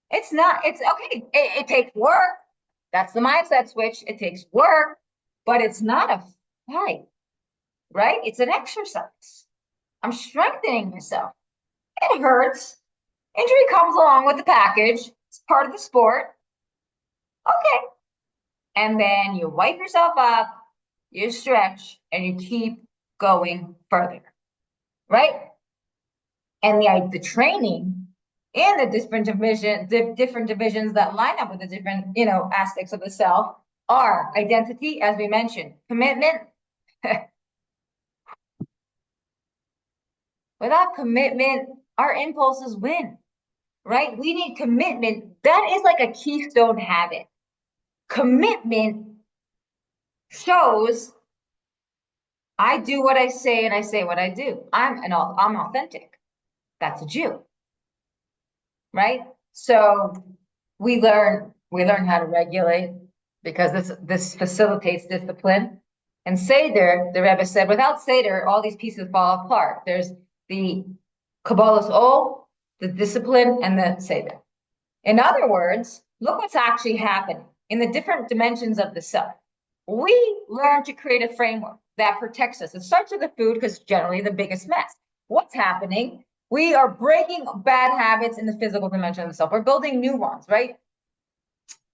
It's okay. It takes work. That's the mindset switch. It takes work, but it's not a fight, right? It's an exercise. I'm strengthening myself. It hurts. Injury comes along with the package. It's part of the sport. Okay. And then you wipe yourself up, you stretch, and you keep going further, right? And the training and the different divisions that line up with the different, aspects of the self are identity, as we mentioned, commitment. Without commitment, our impulses win, right? We need commitment. That is like a keystone habit. Commitment shows I do what I say and I say what I do. I'm authentic. That's a Jew, right? So we learn how to regulate because this facilitates discipline. And Seder, the Rebbe said, without Seder, all these pieces fall apart. There's the Kabbalah's O, the discipline, and the Seder. In other words, look what's actually happening in the different dimensions of the self. We learn to create a framework that protects us. It starts with the food because it's generally the biggest mess. What's happening? We are breaking bad habits in the physical dimension of the self. We're building new ones, right?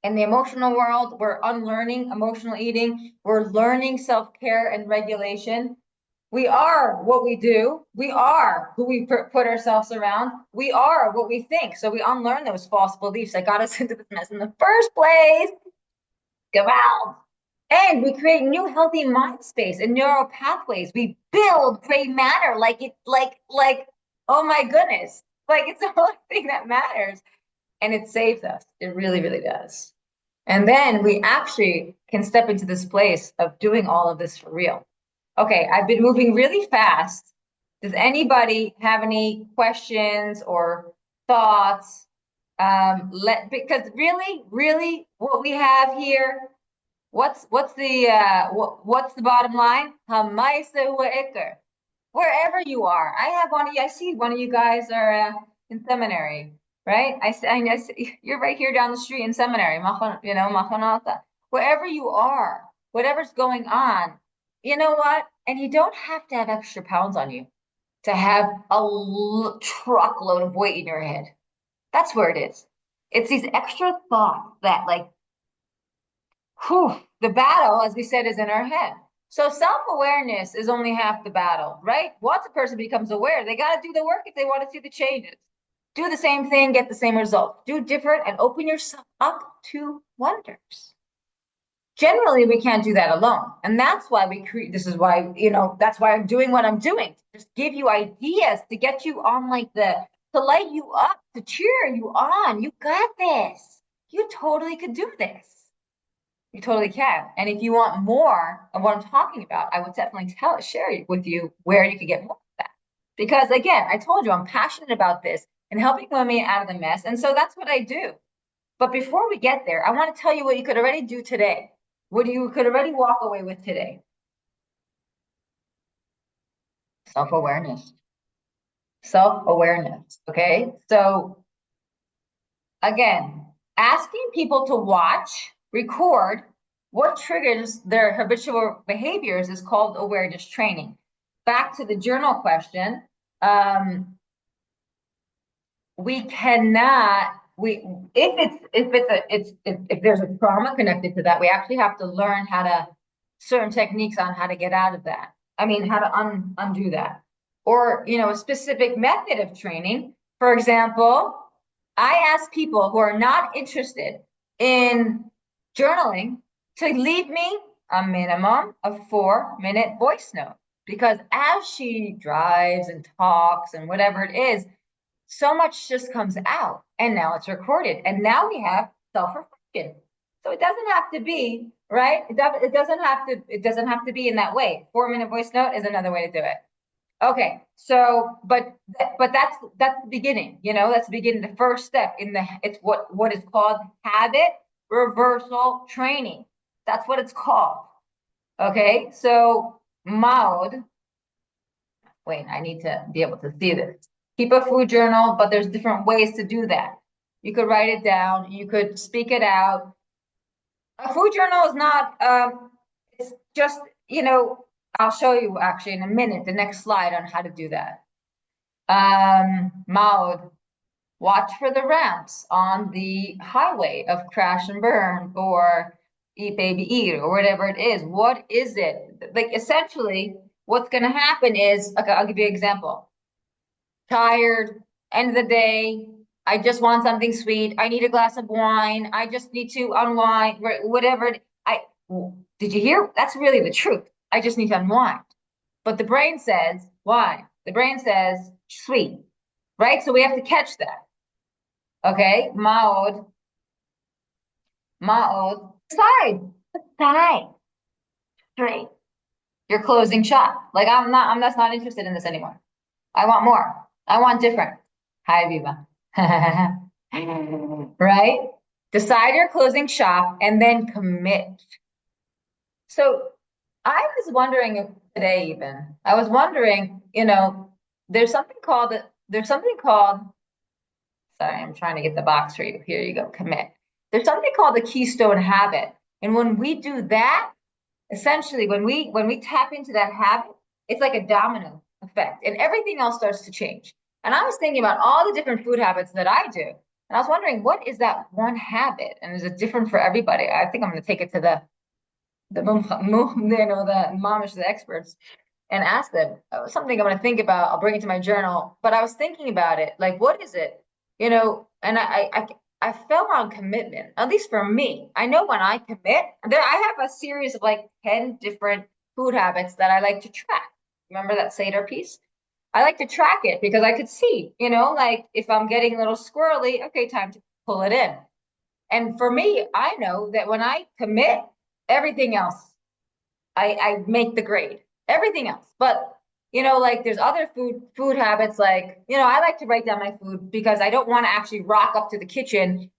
In the emotional world, we're unlearning emotional eating. We're learning self-care and regulation. We are what we do. We are who we put ourselves around. We are what we think. So we unlearn those false beliefs that got us into this mess in the first place. Go out. And we create new healthy mind space and neural pathways. We build great matter oh my goodness. Like it's the only thing that matters. And it saves us. It really, really does. And then we actually can step into this place of doing all of this for real. Okay, I've been moving really fast. Does anybody have any questions or thoughts? Because really, really, what we have here, what's the bottom line? Wherever you are. I see one of you guys are in seminary, right? I see, you're right here down the street in seminary, Machonata. Wherever you are, whatever's going on, you know what? And you don't have to have extra pounds on you to have a truckload of weight in your head. That's where it is. It's these extra thoughts that the battle, as we said, is in our head. So self-awareness is only half the battle, right? Once a person becomes aware, they got to do the work if they want to see the changes. Do the same thing, get the same results. Do different and open yourself up to wonders. Generally, we can't do that alone. And that's why we create, this is why, that's why I'm doing what I'm doing. Just give you ideas to get you on to light you up, to cheer you on. You got this. You totally could do this. You totally can. And if you want more of what I'm talking about, I would definitely share with you where you could get more of that. Because again, I told you I'm passionate about this and helping women out of the mess. And so that's what I do. But before we get there, I want to tell you what you could already do today. What you could already walk away with today. Self-awareness. Self-awareness. Okay. So again, asking people to watch, record what triggers their habitual behaviors is called awareness training. Back to the journal question, we cannot if there's a trauma connected to that, we actually have to learn certain techniques on how to get out of that. I mean, how to undo that, or a specific method of training. For example, I ask people who are not interested in journaling to leave me a minimum of 4-minute voice note, because as she drives and talks and whatever it is, so much just comes out, and now it's recorded, and now we have self-reflection. So it doesn't have to be right. It doesn't have to be in that way. 4-minute voice note is another way to do it. Okay, so but that's the beginning. That's the beginning. The first step it's what is called habit reversal training. That's what it's called. Okay, so Maud. Wait, I need to be able to see this. Keep a food journal, but there's different ways to do that. You could write it down. You could speak it out. A food journal is not. It's just I'll show you actually in a minute, the next slide on how to do that. Maud, watch for the ramps on the highway of crash and burn or eat baby eat or whatever it is. What is it? Like essentially, what's going to happen is, okay, I'll give you an example. Tired, end of the day. I just want something sweet. I need a glass of wine. I just need to unwind, whatever. Did you hear? That's really the truth. I just need to unwind. But the brain says, why? The brain says, sweet, right? So we have to catch that. Okay, Maud, decide, straight. You're closing shop. Like that's not interested in this anymore. I want more. I want different. Hi, Viva. Right? Decide you're closing shop and then commit. So I was wondering today, I was wondering, there's something called, sorry, I'm trying to get the box for you. Here you go, commit. There's something called the keystone habit. And when we do that, essentially, when we tap into that habit, it's like a domino effect and everything else starts to change. And I was thinking about all the different food habits that I do. And I was wondering, what is that one habit? And is it different for everybody? I think I'm going to take it to the momish, the experts, and ask them. Something I'm going to think about. I'll bring it to my journal. But I was thinking about it, like, what is it? And I fell on commitment, at least for me. I know when I commit, I have a series of like 10 different food habits that I like to track. Remember that Seder piece? I like to track it because I could see, like if I'm getting a little squirrely, okay, time to pull it in. And for me, I know that when I commit, everything else, I make the grade, everything else. But like there's other food habits like, I like to write down my food because I don't want to actually rock up to the kitchen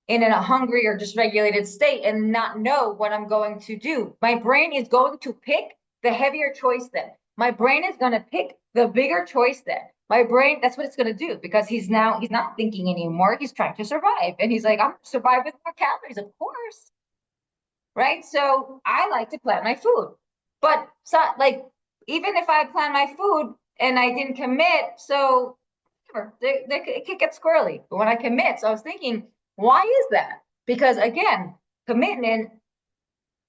in a hungry or dysregulated state and not know what I'm going to do. My brain is going to pick the heavier choice then. My brain is going to pick the bigger choice then. My brain, that's what it's going to do because he's not thinking anymore. He's trying to survive. And he's like, I'm going to survive with more calories, of course. Right. So I like to plan my food. But so like even if I plan my food and I didn't commit, so it could get squirrely. But when I commit, so I was thinking, why is that? Because again, commitment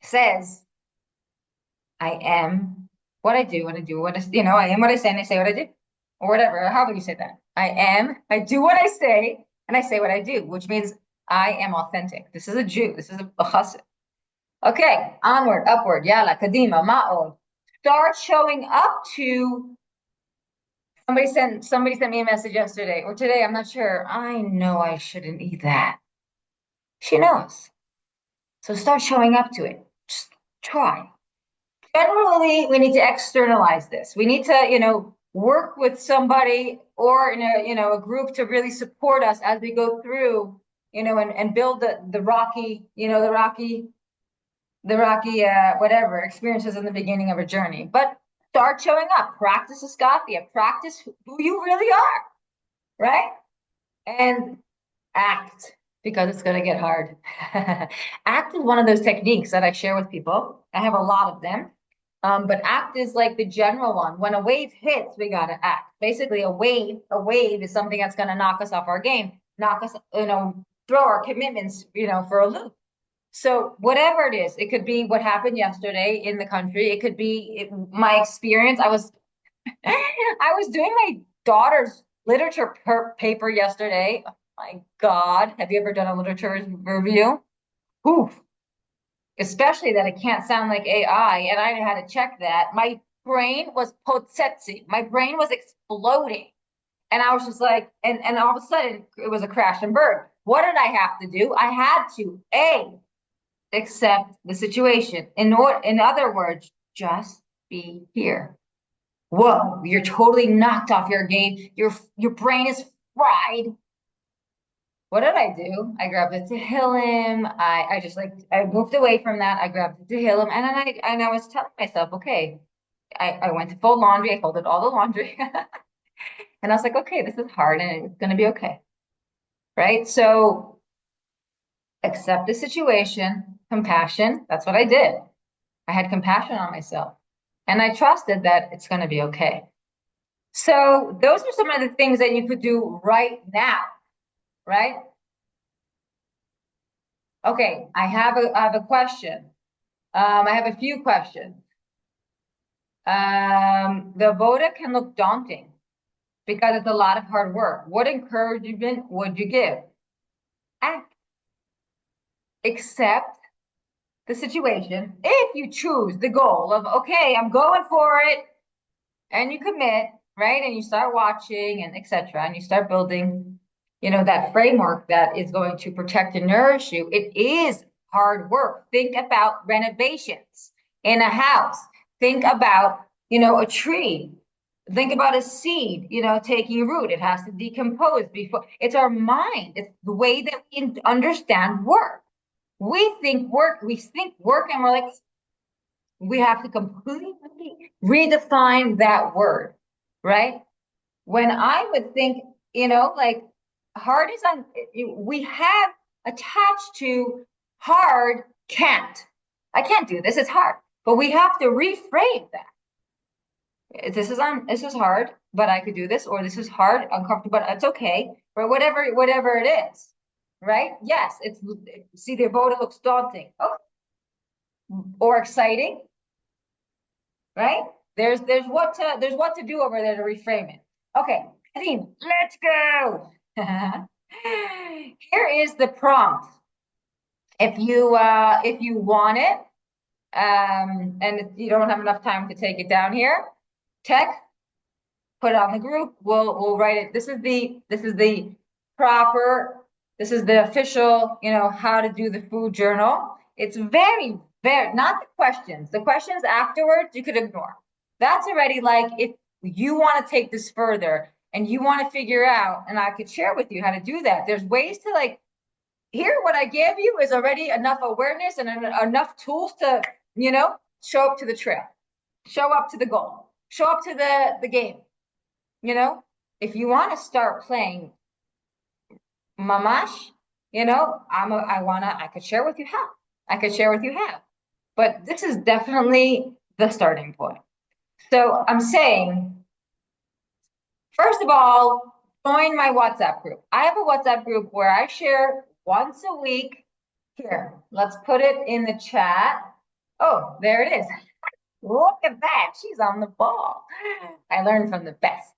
says I am what I do, and I do what I am what I say, and I say what I do, or whatever. How would you say that? I do what I say, and I say what I do, which means I am authentic. This is a Jew. This is a chassid. Okay, onward, upward, yalla, kadima, ma'od. Start showing up to somebody sent me a message yesterday or today, I'm not sure. I know I shouldn't eat that. She knows. So start showing up to it. Just try. Generally, we need to externalize this. We need to, work with somebody or in a group to really support us as we go through, and build the rocky, whatever experiences in the beginning of a journey. But start showing up. Practice Escathia. Practice who you really are, right? And act because it's going to get hard. Act is one of those techniques that I share with people. I have a lot of them. But act is like the general one. When a wave hits, we got to act. Basically, a wave is something that's going to knock us off our game, knock us, throw our commitments, for a loop. So whatever it is, it could be what happened yesterday in the country. It could be my experience. I was doing my daughter's literature paper yesterday. Oh my God, have you ever done a literature review? Oof. Especially that it can't sound like AI, and I had to check that. My brain was potsetsi. My brain was exploding. And I was just like, and all of a sudden it was a crash and burn. What did I have to do? I had to accept the situation. In other words, just be here. Whoa, you're totally knocked off your game. Your brain is fried. What did I do? I grabbed it to Tehillim. I just like I moved away from that. I grabbed it to Tehillim, and then I was telling myself, okay, I went to fold laundry. I folded all the laundry, and I was like, okay, this is hard, and it's gonna be okay, right? So accept the situation, compassion. That's what I did. I had compassion on myself, and I trusted that it's gonna be okay. So those are some of the things that you could do right now, right? Okay, I have a question. I have a few questions. The voda can look daunting because it's a lot of hard work. What encouragement would you give? Act, accept the situation. If you choose the goal of, okay, I'm going for it, and you commit, right? And you start watching and etc. And you start building, that framework that is going to protect and nourish you. It is hard work. Think about renovations in a house. Think about, a tree. Think about a seed, taking root. It has to decompose before. It's our mind. It's the way that we understand work. We think work, and we're like, we have to completely redefine that word, right? When I would think, like hard is on, we have attached to hard can't. I can't do this, it's hard. But we have to reframe that. This is hard, but I could do this, or this is hard, uncomfortable, but it's okay, or whatever it is. Right? Yes, see the vote looks daunting. Oh, or exciting, right? There's what to do over there to reframe it. Okay, Kadeem, let's go. Here is the prompt. If you want it, and if you don't have enough time to take it down here, tech, put it on the group. We'll write it. This is the proper. This is the official. How to do the food journal. It's very not the questions. The questions afterwards you could ignore. That's already like if you want to take this further and you want to figure out, and I could share with you how to do that. There's ways to like here. What I gave you is already enough awareness and enough tools to show up to the trail, show up to the goal, show up to the game. you know, if you want to start playing mamash, I could share with you how. I could share with you how. But this is definitely the starting point. So I'm saying, first of all, join my WhatsApp group. I have a WhatsApp group where I share once a week. Here, let's put it in the chat. Oh, there it is. Look at that. She's on the ball. I learned from the best.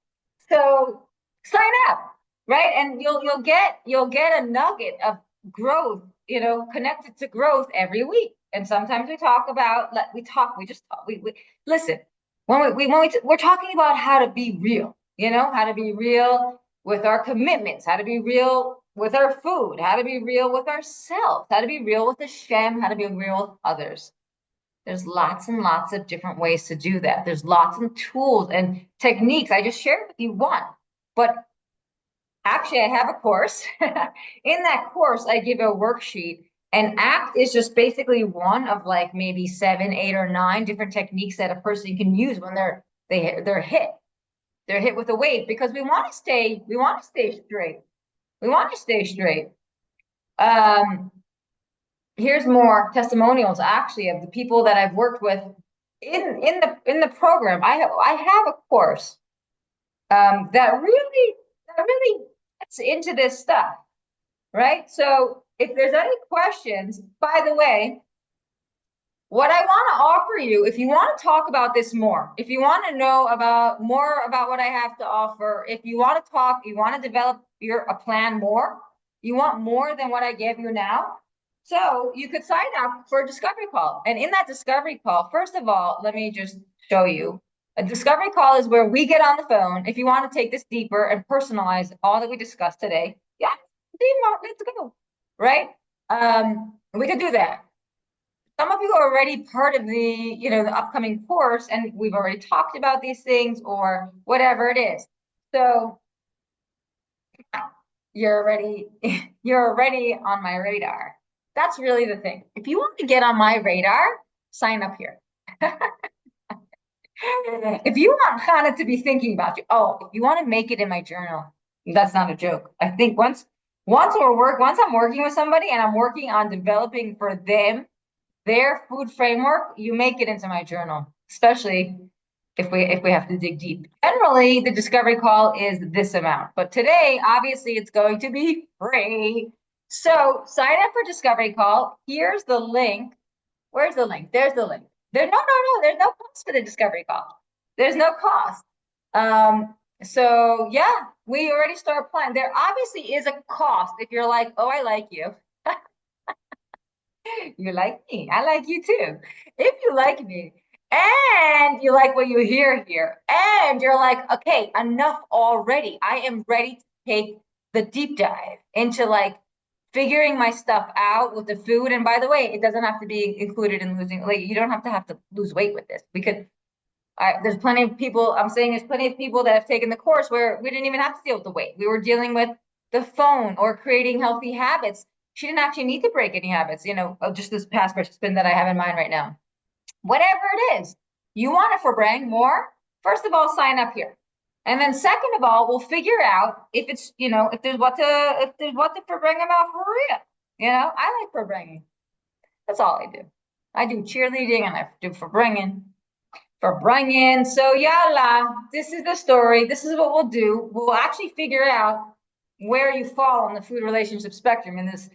So sign up, right? And you'll get a nugget of growth, connected to growth every week. And sometimes we talk about we just talk, we listen. We're talking about how to be real, how to be real with our commitments, how to be real with our food, how to be real with ourselves, how to be real with Hashem, how to be real with others. There's lots and lots of different ways to do that. There's lots of tools and techniques. I just shared with you one, but actually I have a course. In that course, I give a worksheet, and ACT is just basically one of like maybe 7, 8, or 9 different techniques that a person can use when they're hit. They're hit with a wave because we want to stay straight. We want to stay straight. Here's more testimonials actually of the people that I've worked with in the program. I have a course that really gets into this stuff, right? So if there's any questions, by the way, what I want to offer you, if you want to talk about this more, if you want to know about more about what I have to offer, if you want to talk, you want to develop a plan more, you want more than what I gave you now. So you could sign up for a discovery call. And in that discovery call, first of all, let me just show you. A discovery call is where we get on the phone. If you want to take this deeper and personalize all that we discussed today, yeah, let's go. Right? We could do that. Some of you are already part of the upcoming course, and we've already talked about these things or whatever it is. So you're already you're already on my radar. That's really the thing. If you want to get on my radar, sign up here. If you want Chana to be thinking about you, if you want to make it in my journal, that's not a joke. I think once I'm working with somebody and I'm working on developing for them their food framework, you make it into my journal, especially if we have to dig deep. Generally, the discovery call is this amount, but today, obviously, it's going to be free. So sign up for discovery call. Here's the link. Where's the link? There's the link. No. There's no cost for the discovery call. There's no cost. So yeah, we already start planning. There obviously is a cost if you're like, oh, I like you. You like me. I like you too. If you like me and you like what you hear here, and you're like, okay, enough already. I am ready to take the deep dive into like figuring my stuff out with the food. And by the way, it doesn't have to be included in losing, like, you don't have to lose weight with this. There's plenty of people, I'm saying there's plenty of people that have taken the course where we didn't even have to deal with the weight. We were dealing with the phone or creating healthy habits. She didn't actually need to break any habits, just this past participant that I have in mind right now. Whatever it is, you want to forbang more, first of all, sign up here. And then second of all, we'll figure out if it's, if there's what to forbang about for real. I like forbanging. That's all I do. I do cheerleading and I do forbanging. So yalla, this is the story. This is what we'll do. We'll actually figure out where you fall on the food relationship spectrum in this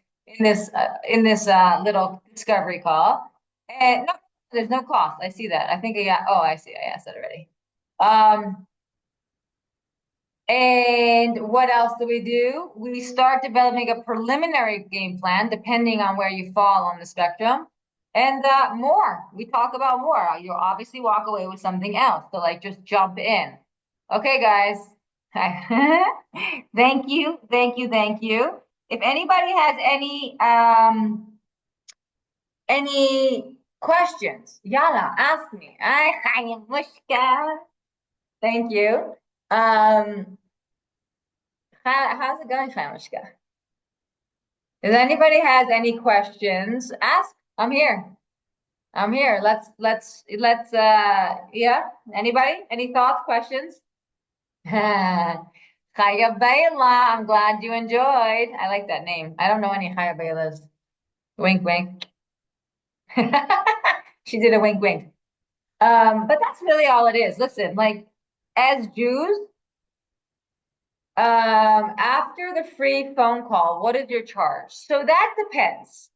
little discovery call. And no, there's no cost. I see that. I think I got. Oh, I see. I asked that already. And And what else do? We start developing a preliminary game plan depending on where you fall on the spectrum. And more, we talk about more. You'll obviously walk away with something else. So like just jump in. Okay, guys. Thank you, thank you, thank you. If anybody has any questions, Yana, ask me. Thank you. How's it going, Chanushka? If anybody has any questions, ask. I'm here. I'm here. Let's yeah. Anybody? Any thoughts, questions? Chaya Bayla. I'm glad you enjoyed. I like that name. I don't know any Chaya Baylas. Wink, wink. She did a wink, wink. But that's really all it is. Listen, like as Jews, after the free phone call, what is your charge? So that depends.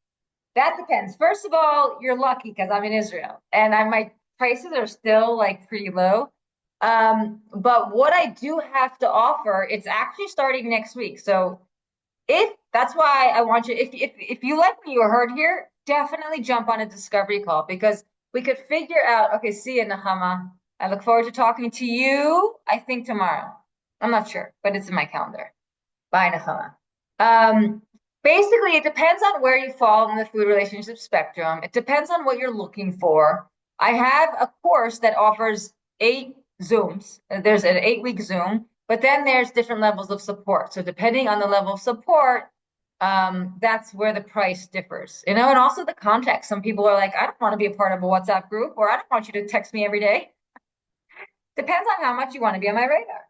That depends. First of all, you're lucky because I'm in Israel and my prices are still like pretty low. But what I do have to offer, it's actually starting next week. So if that's why I want you, if you like what you heard here, definitely jump on a discovery call because we could figure out. Okay, see you, Nahama. I look forward to talking to you. I think tomorrow. I'm not sure, but it's in my calendar. Bye, Nahama. Um, Basically, it depends on where you fall in the food relationship spectrum. It depends on what you're looking for. I have a course that offers 8 Zooms. There's an 8-week Zoom, but then there's different levels of support. So depending on the level of support, that's where the price differs. And also the context. Some people are like, I don't want to be a part of a WhatsApp group, or I don't want you to text me every day. Depends on how much you want to be on my radar.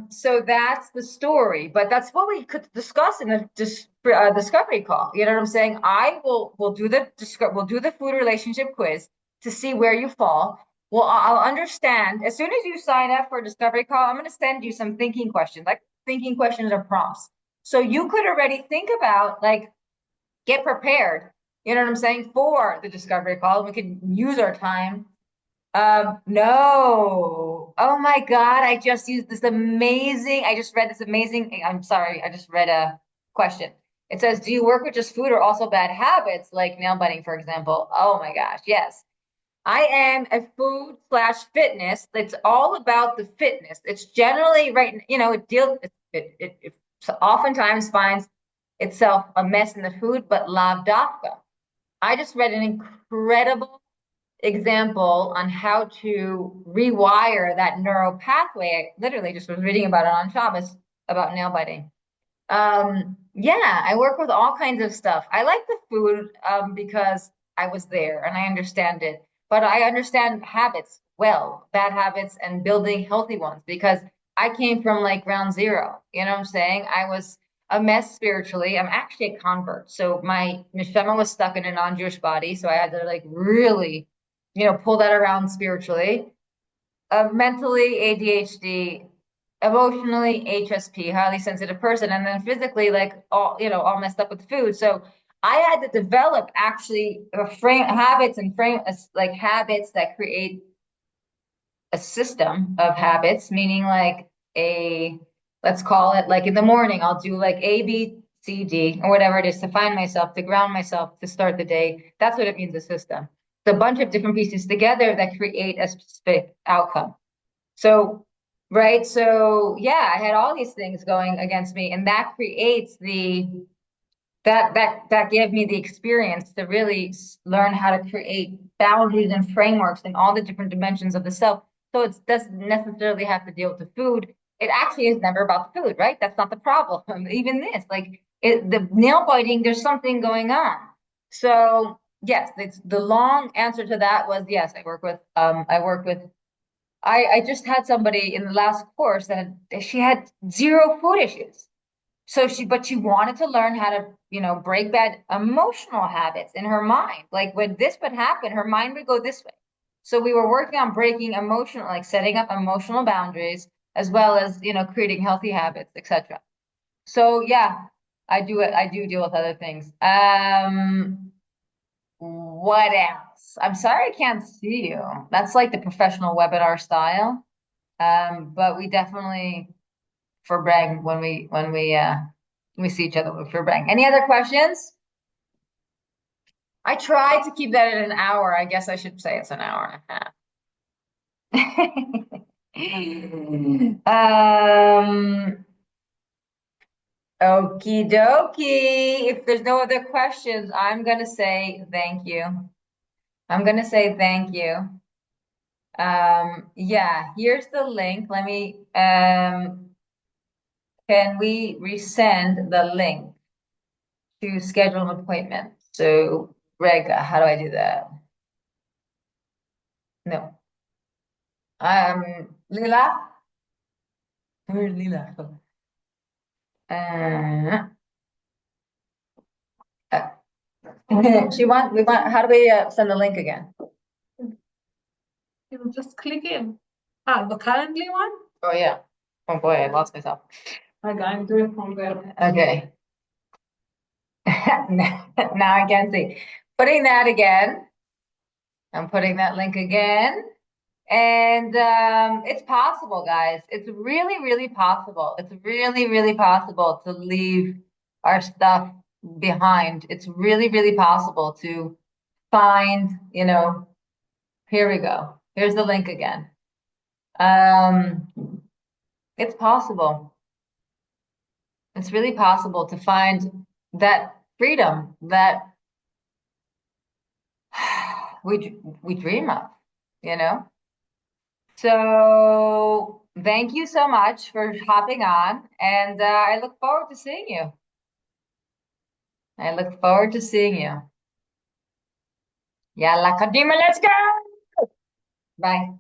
So that's the story, but that's what we could discuss in the discovery call. You know what I'm saying? We'll do the food relationship quiz to see where you fall. Well, I'll understand as soon as you sign up for a discovery call. I'm going to send you some thinking questions, like thinking questions or prompts. So you could already think about like get prepared. You know what I'm saying for the discovery call. We could use our time no. Oh my God, I just read this amazing, I'm sorry, I just read a question. It says, do you work with just food or also bad habits like nail biting, for example? Oh my gosh, yes. I am a food slash fitness. It's all about the fitness. It's generally right, it oftentimes finds itself a mess in the food, but lav dafka. I just read an incredible example on how to rewire that neural pathway. I literally just was reading about it on Shabbos about nail biting. Yeah, I work with all kinds of stuff. I like the food because I was there and I understand it, but I understand habits well, bad habits and building healthy ones because I came from like ground zero. You know what I'm saying? I was a mess spiritually. I'm actually a convert. So my neshama was stuck in a non-Jewish body. So I had to like really, pull that around spiritually. Mentally ADHD, emotionally HSP, highly sensitive person, and then physically like all messed up with food. So I had to develop actually a frame habits and frame like habits that create a system of habits, meaning like let's call it like in the morning, I'll do like A, B, C, D, or whatever it is to find myself, to ground myself, to start the day. That's what it means, a system. It's a bunch of different pieces together that create a specific outcome. So, right. So yeah, I had all these things going against me, and that creates that gave me the experience to really learn how to create boundaries and frameworks in all the different dimensions of the self. So it doesn't necessarily have to deal with the food. It actually is never about the food, right? That's not the problem. Even this, like the nail biting, there's something going on. So yes, the long answer to that was yes. I just had somebody in the last course that she had zero food issues. But she wanted to learn how to, break bad emotional habits in her mind. Like when this would happen, her mind would go this way. So we were working on breaking emotional, like setting up emotional boundaries, as well as, creating healthy habits, etc. So yeah, I do it. I do deal with other things. What else? I'm sorry I can't see you. That's like the professional webinar style. But we definitely for Brang when we see each other for Brang. Any other questions? I tried to keep that at an hour. I guess I should say it's an hour and a half. Okie dokie. If there's no other questions, I'm gonna say thank you. I'm gonna say thank you. Yeah, here's the link. Let me, can we resend the link to schedule an appointment? So, Rega, how do I do that? No. Lila? Where's Lila? Uh, uh, we want, how do we send the link again? You just click in. Ah, the currently one? Oh, yeah. Oh boy, I lost myself. Okay, I'm doing from there. Okay. Now I can see. Putting that again. I'm putting that link again. And it's possible, guys. It's really, really possible. It's really, really possible to leave our stuff behind. It's really, really possible to find, here we go. Here's the link again. Um, it's possible. It's really possible to find that freedom that we dream of, you know? So thank you so much for hopping on, and I look forward to seeing you. I look forward to seeing you. Yalla Kadima, let's go! Bye.